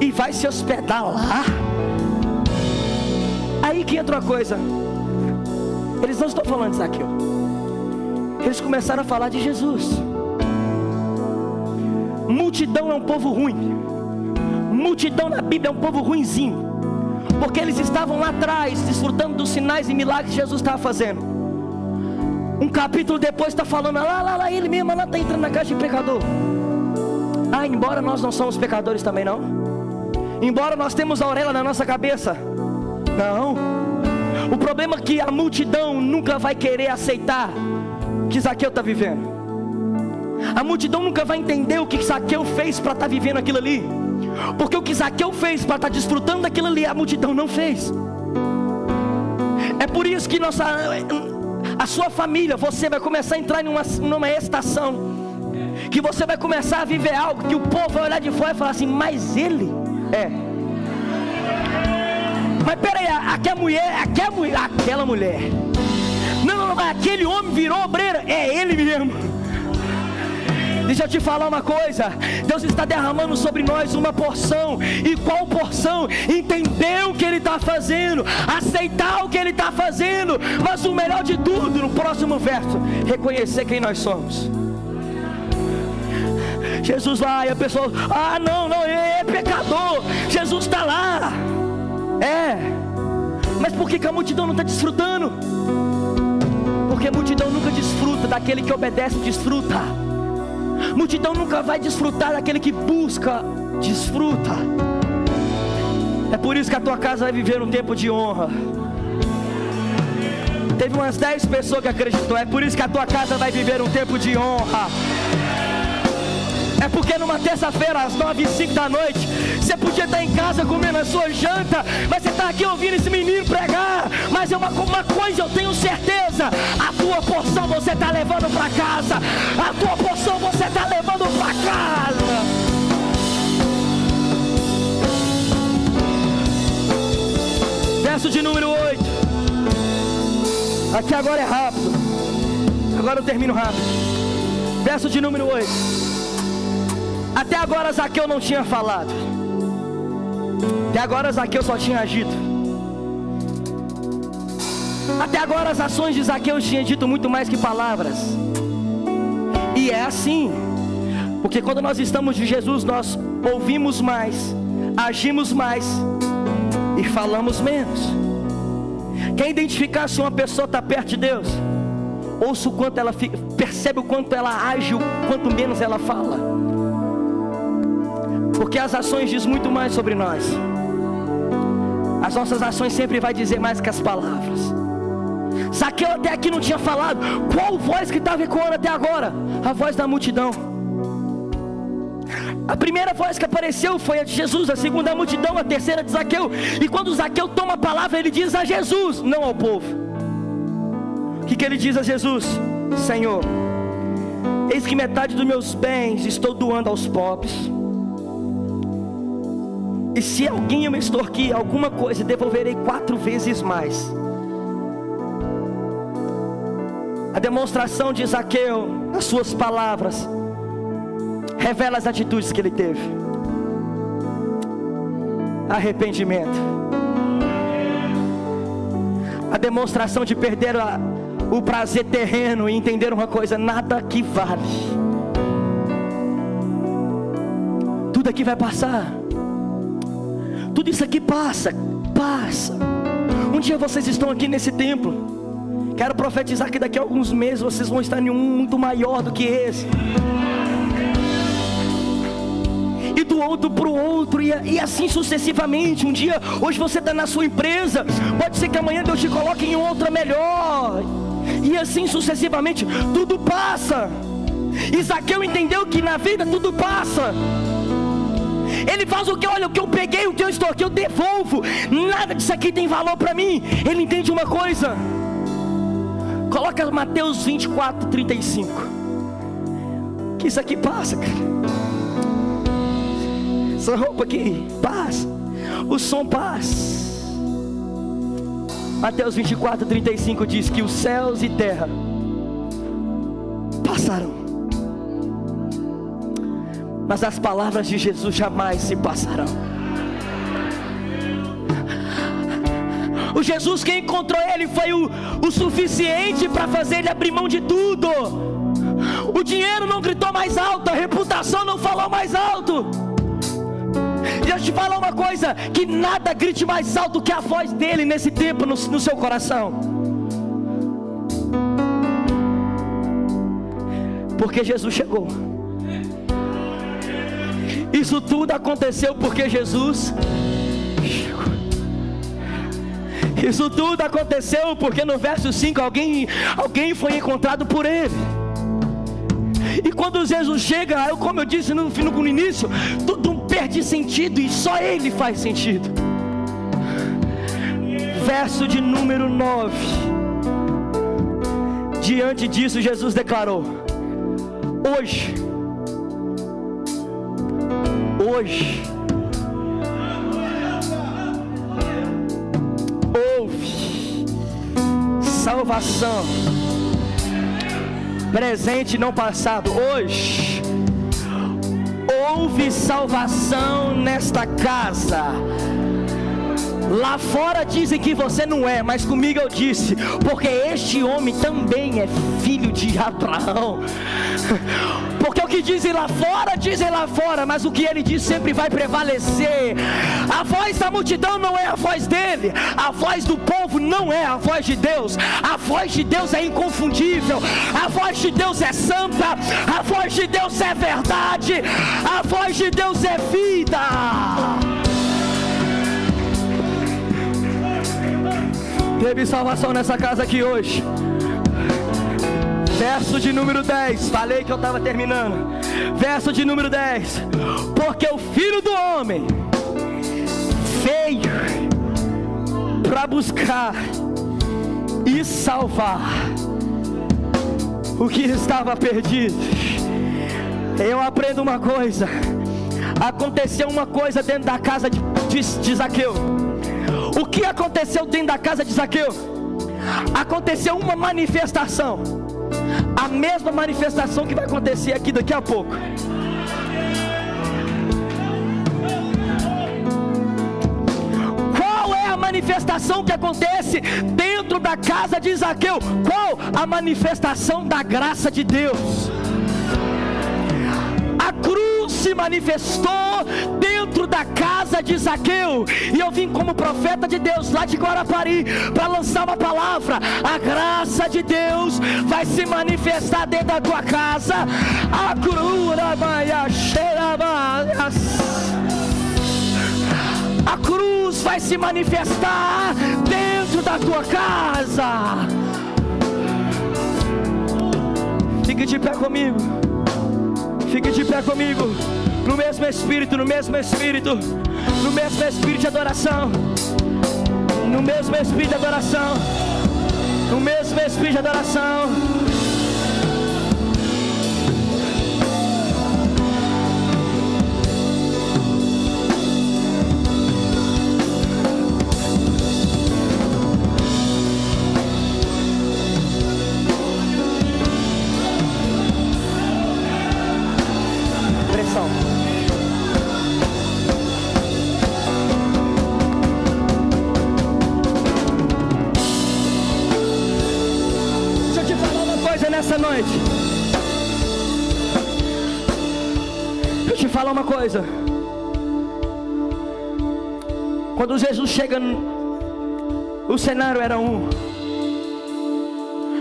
e vai se hospedar lá. Aí que entra uma coisa: eles não estão falando de Zaqueu, eles começaram a falar de Jesus. Multidão é um povo ruim. Multidão na Bíblia é um povo ruinzinho, porque eles estavam lá atrás, desfrutando dos sinais e milagres que Jesus estava fazendo. Um capítulo depois está falando: lá, ele mesmo lá está entrando na casa de pecador. Embora nós não somos pecadores também não, embora nós temos a auréola na nossa cabeça, não. O problema é que a multidão nunca vai querer aceitar que Zaqueu está vivendo. A multidão nunca vai entender o que Zaqueu fez para estar vivendo aquilo ali, porque o que Zaqueu fez para estar desfrutando daquilo ali, a multidão não fez. É por isso que a sua família, você vai começar a entrar numa estação que você vai começar a viver algo que o povo vai olhar de fora e falar assim: mas ele é. Mas peraí, aquela mulher, não, aquele homem virou obreiro, é ele mesmo. Deixa eu te falar uma coisa: Deus está derramando sobre nós uma porção. E qual porção? Entender o que Ele está fazendo, aceitar o que Ele está fazendo, mas o melhor de tudo, no próximo verso, reconhecer quem nós somos. Jesus lá, e a pessoa: não, é pecador. Jesus está lá, mas por que a multidão não está desfrutando? Porque multidão nunca desfruta daquele que obedece, desfruta. Multidão nunca vai desfrutar daquele que busca, desfruta. É por isso que a tua casa vai viver um tempo de honra. Teve umas 10 pessoas que acreditou. É por isso que a tua casa vai viver um tempo de honra. É porque numa terça-feira às 9h05 da noite, você podia estar em casa comendo a sua janta, mas você está aqui ouvindo esse menino pregar. Mas é uma coisa eu tenho certeza: a tua porção você está levando para casa. A tua porção você está levando para casa. Verso de número 8. Aqui agora é rápido. Agora eu termino rápido. Verso de número 8. Até agora Zaqueu não tinha falado. Até agora Zaqueu só tinha agido. Até agora as ações de Zaqueu tinham dito muito mais que palavras. E é assim, porque quando nós estamos de Jesus, nós ouvimos mais, agimos mais e falamos menos. Quer identificar se uma pessoa está perto de Deus? Ouça o quanto ela fica, percebe o quanto ela age, o quanto menos ela fala. Porque as ações dizem muito mais sobre nós. As nossas ações sempre vai dizer mais que as palavras. Zaqueu até aqui não tinha falado. Qual voz que estava ecoando até agora? A voz da multidão. A primeira voz que apareceu foi a de Jesus, a segunda a multidão, a terceira de Zaqueu. E quando Zaqueu toma a palavra, ele diz a Jesus, não ao povo. O que ele diz a Jesus? Senhor, eis que metade dos meus bens estou doando aos pobres. E se alguém me extorquir alguma coisa, devolverei 4 vezes mais. A demonstração de Zaqueu, nas suas palavras, revela as atitudes que ele teve. Arrependimento. A demonstração de perder o prazer terreno e entender uma coisa: nada aqui vale. Tudo aqui vai passar. Tudo isso aqui passa. Um dia vocês estão aqui nesse templo. Quero profetizar que daqui a alguns meses vocês vão estar em um muito maior do que esse. E do outro para o outro, e assim sucessivamente. Um dia, hoje você está na sua empresa, pode ser que amanhã Deus te coloque em outra melhor. E assim sucessivamente, tudo passa. E Zaqueu entendeu que na vida tudo passa. Ele faz o que? Olha, o que eu peguei, o que eu estou aqui, eu devolvo. Nada disso aqui tem valor para mim. Ele entende uma coisa. Coloca Mateus 24:35. Que isso aqui passa, cara. Essa roupa aqui passa. O som passa. Mateus 24:35 diz que os céus e terra passarão, mas as palavras de Jesus jamais se passarão. O Jesus que encontrou ele foi o suficiente para fazer ele abrir mão de tudo. O dinheiro não gritou mais alto, a reputação não falou mais alto. Deixa eu te falar uma coisa: que nada grite mais alto que a voz dele nesse tempo no seu coração. Porque Jesus chegou. Isso tudo aconteceu porque Jesus chegou. Isso tudo aconteceu porque no verso 5 alguém foi encontrado por ele. E quando Jesus chega, como eu disse no início, tudo perde sentido e só ele faz sentido. Verso de número 9. Diante disso Jesus declarou: Hoje houve salvação, presente e não passado. Hoje houve salvação nesta casa. Lá fora dizem que você não é, mas comigo eu disse, porque este homem também é filho de Abraão. Porque o que dizem lá fora, mas o que ele diz sempre vai prevalecer. A voz da multidão não é a voz dele, a voz do povo não é a voz de Deus. A voz de Deus é inconfundível, a voz de Deus é santa, a voz de Deus é verdade, a voz de Deus é vida. Teve salvação nessa casa aqui hoje. Verso de número 10. Falei que eu estava terminando. Verso de número 10. Porque o Filho do Homem veio para buscar e salvar o que estava perdido. Eu aprendo uma coisa. Aconteceu uma coisa dentro da casa de Zaqueu. O que aconteceu dentro da casa de Zaqueu? Aconteceu uma manifestação, a mesma manifestação que vai acontecer aqui daqui a pouco. Qual é a manifestação que acontece dentro da casa de Zaqueu? Qual a manifestação da graça de Deus? A cruz se manifestou dentro da casa de Zaqueu, e eu vim como profeta de Deus lá de Guarapari para lançar uma palavra. A graça de Deus vai se manifestar dentro da tua casa. A cruz vai se manifestar dentro da tua casa. Fique de pé comigo. Fique de pé comigo, no mesmo espírito, no mesmo espírito, no mesmo espírito de adoração, no mesmo espírito de adoração, no mesmo espírito de adoração. Nessa noite, deixa eu te falar uma coisa. Quando Jesus chega, o cenário era um.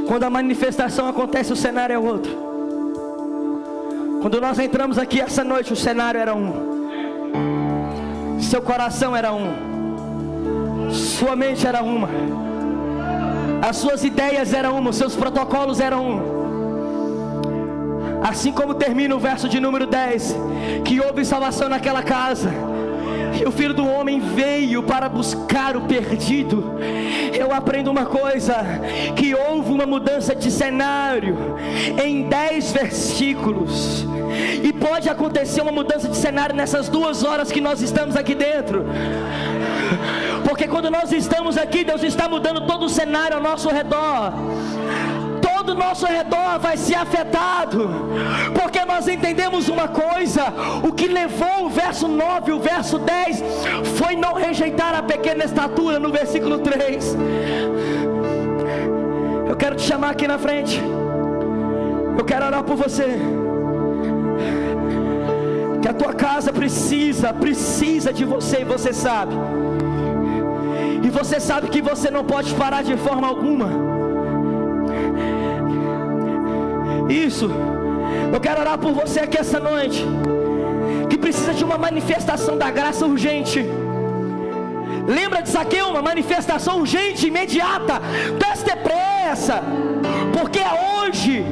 Quando a manifestação acontece, o cenário é outro. Quando nós entramos aqui essa noite, o cenário era um. Seu coração era um. Sua mente era uma. As suas ideias eram uma, os seus protocolos eram um. Assim como termina o verso de número 10, que houve salvação naquela casa, e o Filho do Homem veio para buscar o perdido. Eu aprendo uma coisa, que houve uma mudança de cenário em 10 versículos, e pode acontecer uma mudança de cenário nessas 2 horas que nós estamos aqui dentro. Porque quando nós estamos aqui, Deus está mudando todo o cenário ao nosso redor. Todo o nosso redor vai ser afetado, porque nós entendemos uma coisa: o que levou o verso 9 e o verso 10 foi não rejeitar a pequena estatura no versículo 3. Eu quero te chamar aqui na frente, eu quero orar por você, que a tua casa precisa de você, e você sabe. E você sabe que você não pode parar de forma alguma. Isso. Eu quero orar por você aqui essa noite, que precisa de uma manifestação da graça urgente. Lembra de Zaqueu? Uma manifestação urgente, imediata. Desce depressa, porque é hoje.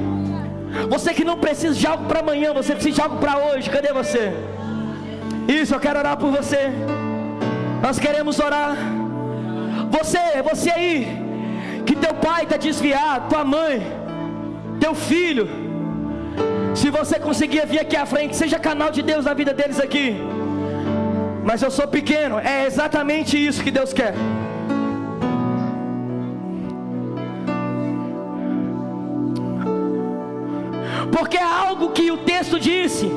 Você que não precisa de algo para amanhã, você precisa de algo para hoje. Cadê você? Isso, eu quero orar por você. Nós queremos orar. Você aí, que teu pai está desviado, tua mãe, teu filho, se você conseguir vir aqui à frente, seja canal de Deus na vida deles aqui. Mas eu sou pequeno, é exatamente isso que Deus quer. Porque é algo que o texto disse,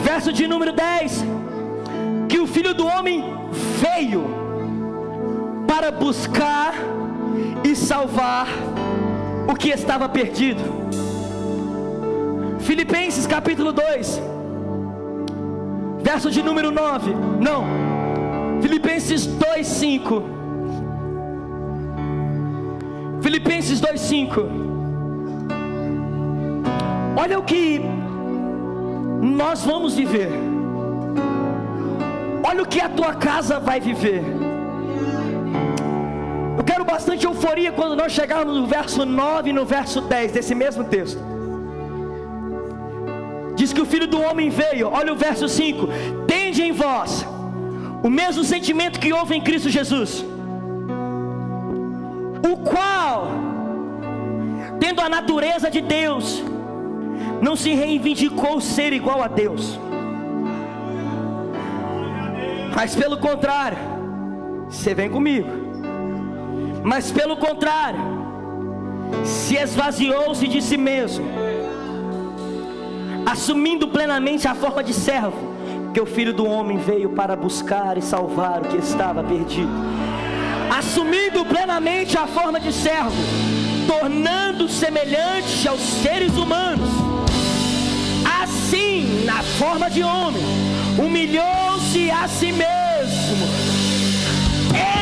verso de número 10, que o Filho do Homem veio para buscar e salvar o que estava perdido. Filipenses capítulo 2, verso de número 9. Não, Filipenses 2:5. Filipenses 2:5. Olha o que nós vamos viver. Olha o que a tua casa vai viver. Eu quero bastante euforia quando nós chegarmos no verso 9 e no verso 10 desse mesmo texto. Diz que o Filho do Homem veio. Olha o verso 5. Tende em vós o mesmo sentimento que houve em Cristo Jesus, o qual, tendo a natureza de Deus, não se reivindicou ser igual a Deus, mas pelo contrário, você vem comigo, mas pelo contrário, se esvaziou-se de si mesmo, assumindo plenamente a forma de servo, porque o Filho do Homem veio para buscar e salvar o que estava perdido. Assumindo plenamente a forma de servo, tornando semelhante aos seres humanos, assim, na forma de homem, humilhou-se a si mesmo,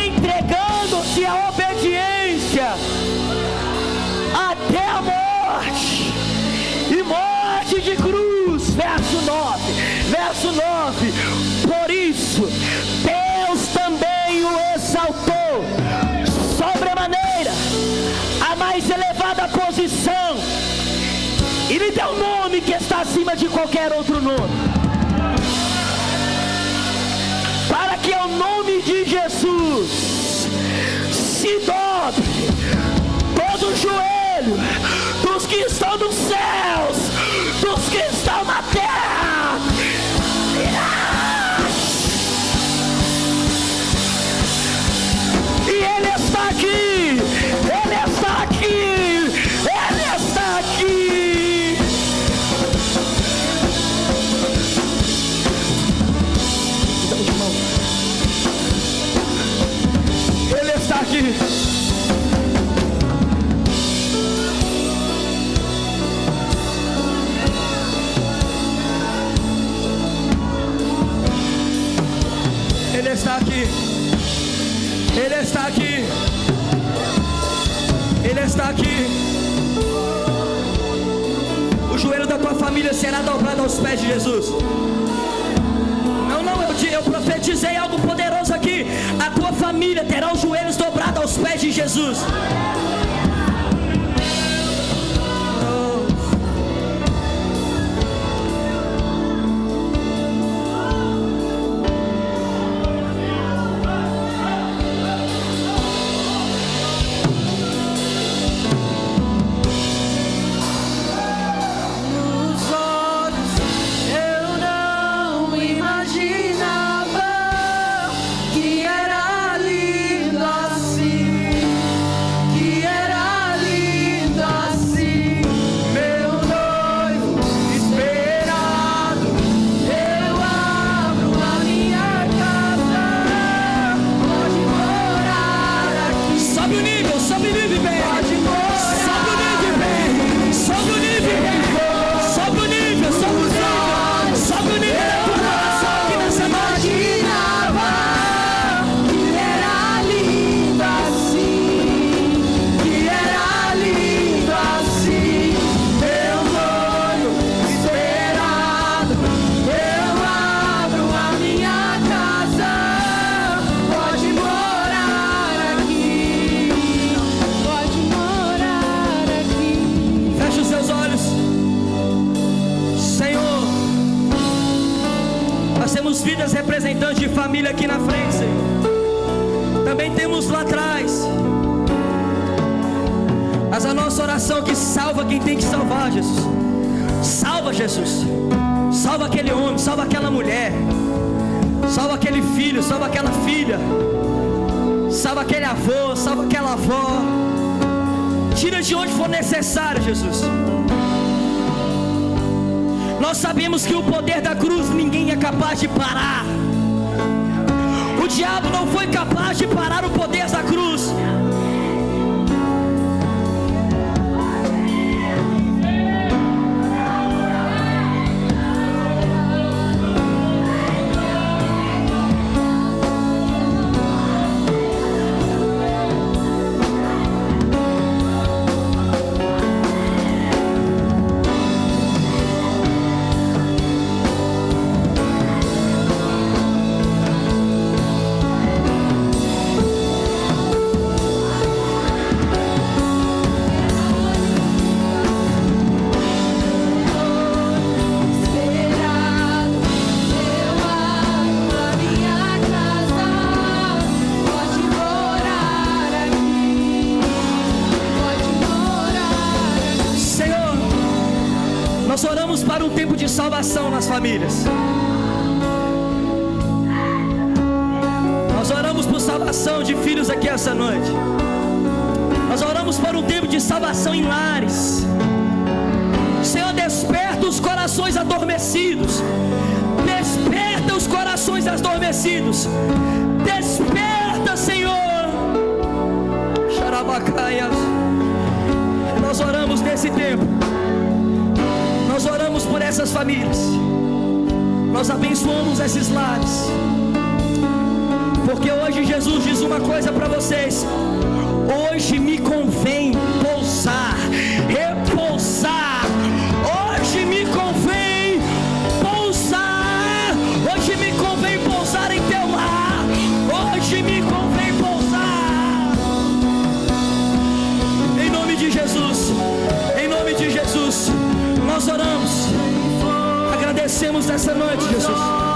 entregando-se à obediência até a morte, e morte de cruz. Verso 9, verso 9. Por isso Deus também o exaltou sobremaneira a mais elevada posição, e lhe deu um nome que está acima de qualquer outro nome, para que ao nome de Jesus se dobre todo o joelho dos que estão nos céus, dos que estão na terra. E Ele está aqui, Ele está aqui, Ele está aqui. Ele está aqui. Ele está aqui. Ele está aqui. Ele está aqui. O joelho da tua família será dobrado aos pés de Jesus. Não, eu profetizei algo poderoso aqui. A tua família terá os joelhos dobrados aos pés de Jesus. Vidas representantes de família aqui na frente, Senhor. Também temos lá atrás. Mas a nossa oração é que salva quem tem que salvar, Jesus. Salva, Jesus. Salva aquele homem, salva aquela mulher, salva aquele filho, salva aquela filha, salva aquele avô, salva aquela avó. Tira de onde for necessário, Jesus. Nós sabemos que o poder da cruz ninguém é capaz de parar. O diabo não foi capaz de parar o poder da cruz. Nós oramos para um tempo de salvação nas famílias. Nós oramos por salvação de filhos aqui essa noite. Nós oramos para um tempo de salvação em lares. Senhor, desperta os corações adormecidos. Desperta os corações adormecidos. Desperta, Senhor. Xarabacaias. Nós oramos nesse tempo. Nós oramos por essas famílias. Nós abençoamos esses lares. Porque hoje Jesus diz uma coisa para vocês: hoje me convém pousar, repousar. Hoje me convém pousar. Hoje me convém pousar em teu lar. Hoje me convém pousar. Em nome de Jesus. Em nome de Jesus. Nós oramos, agradecemos nessa noite, Jesus.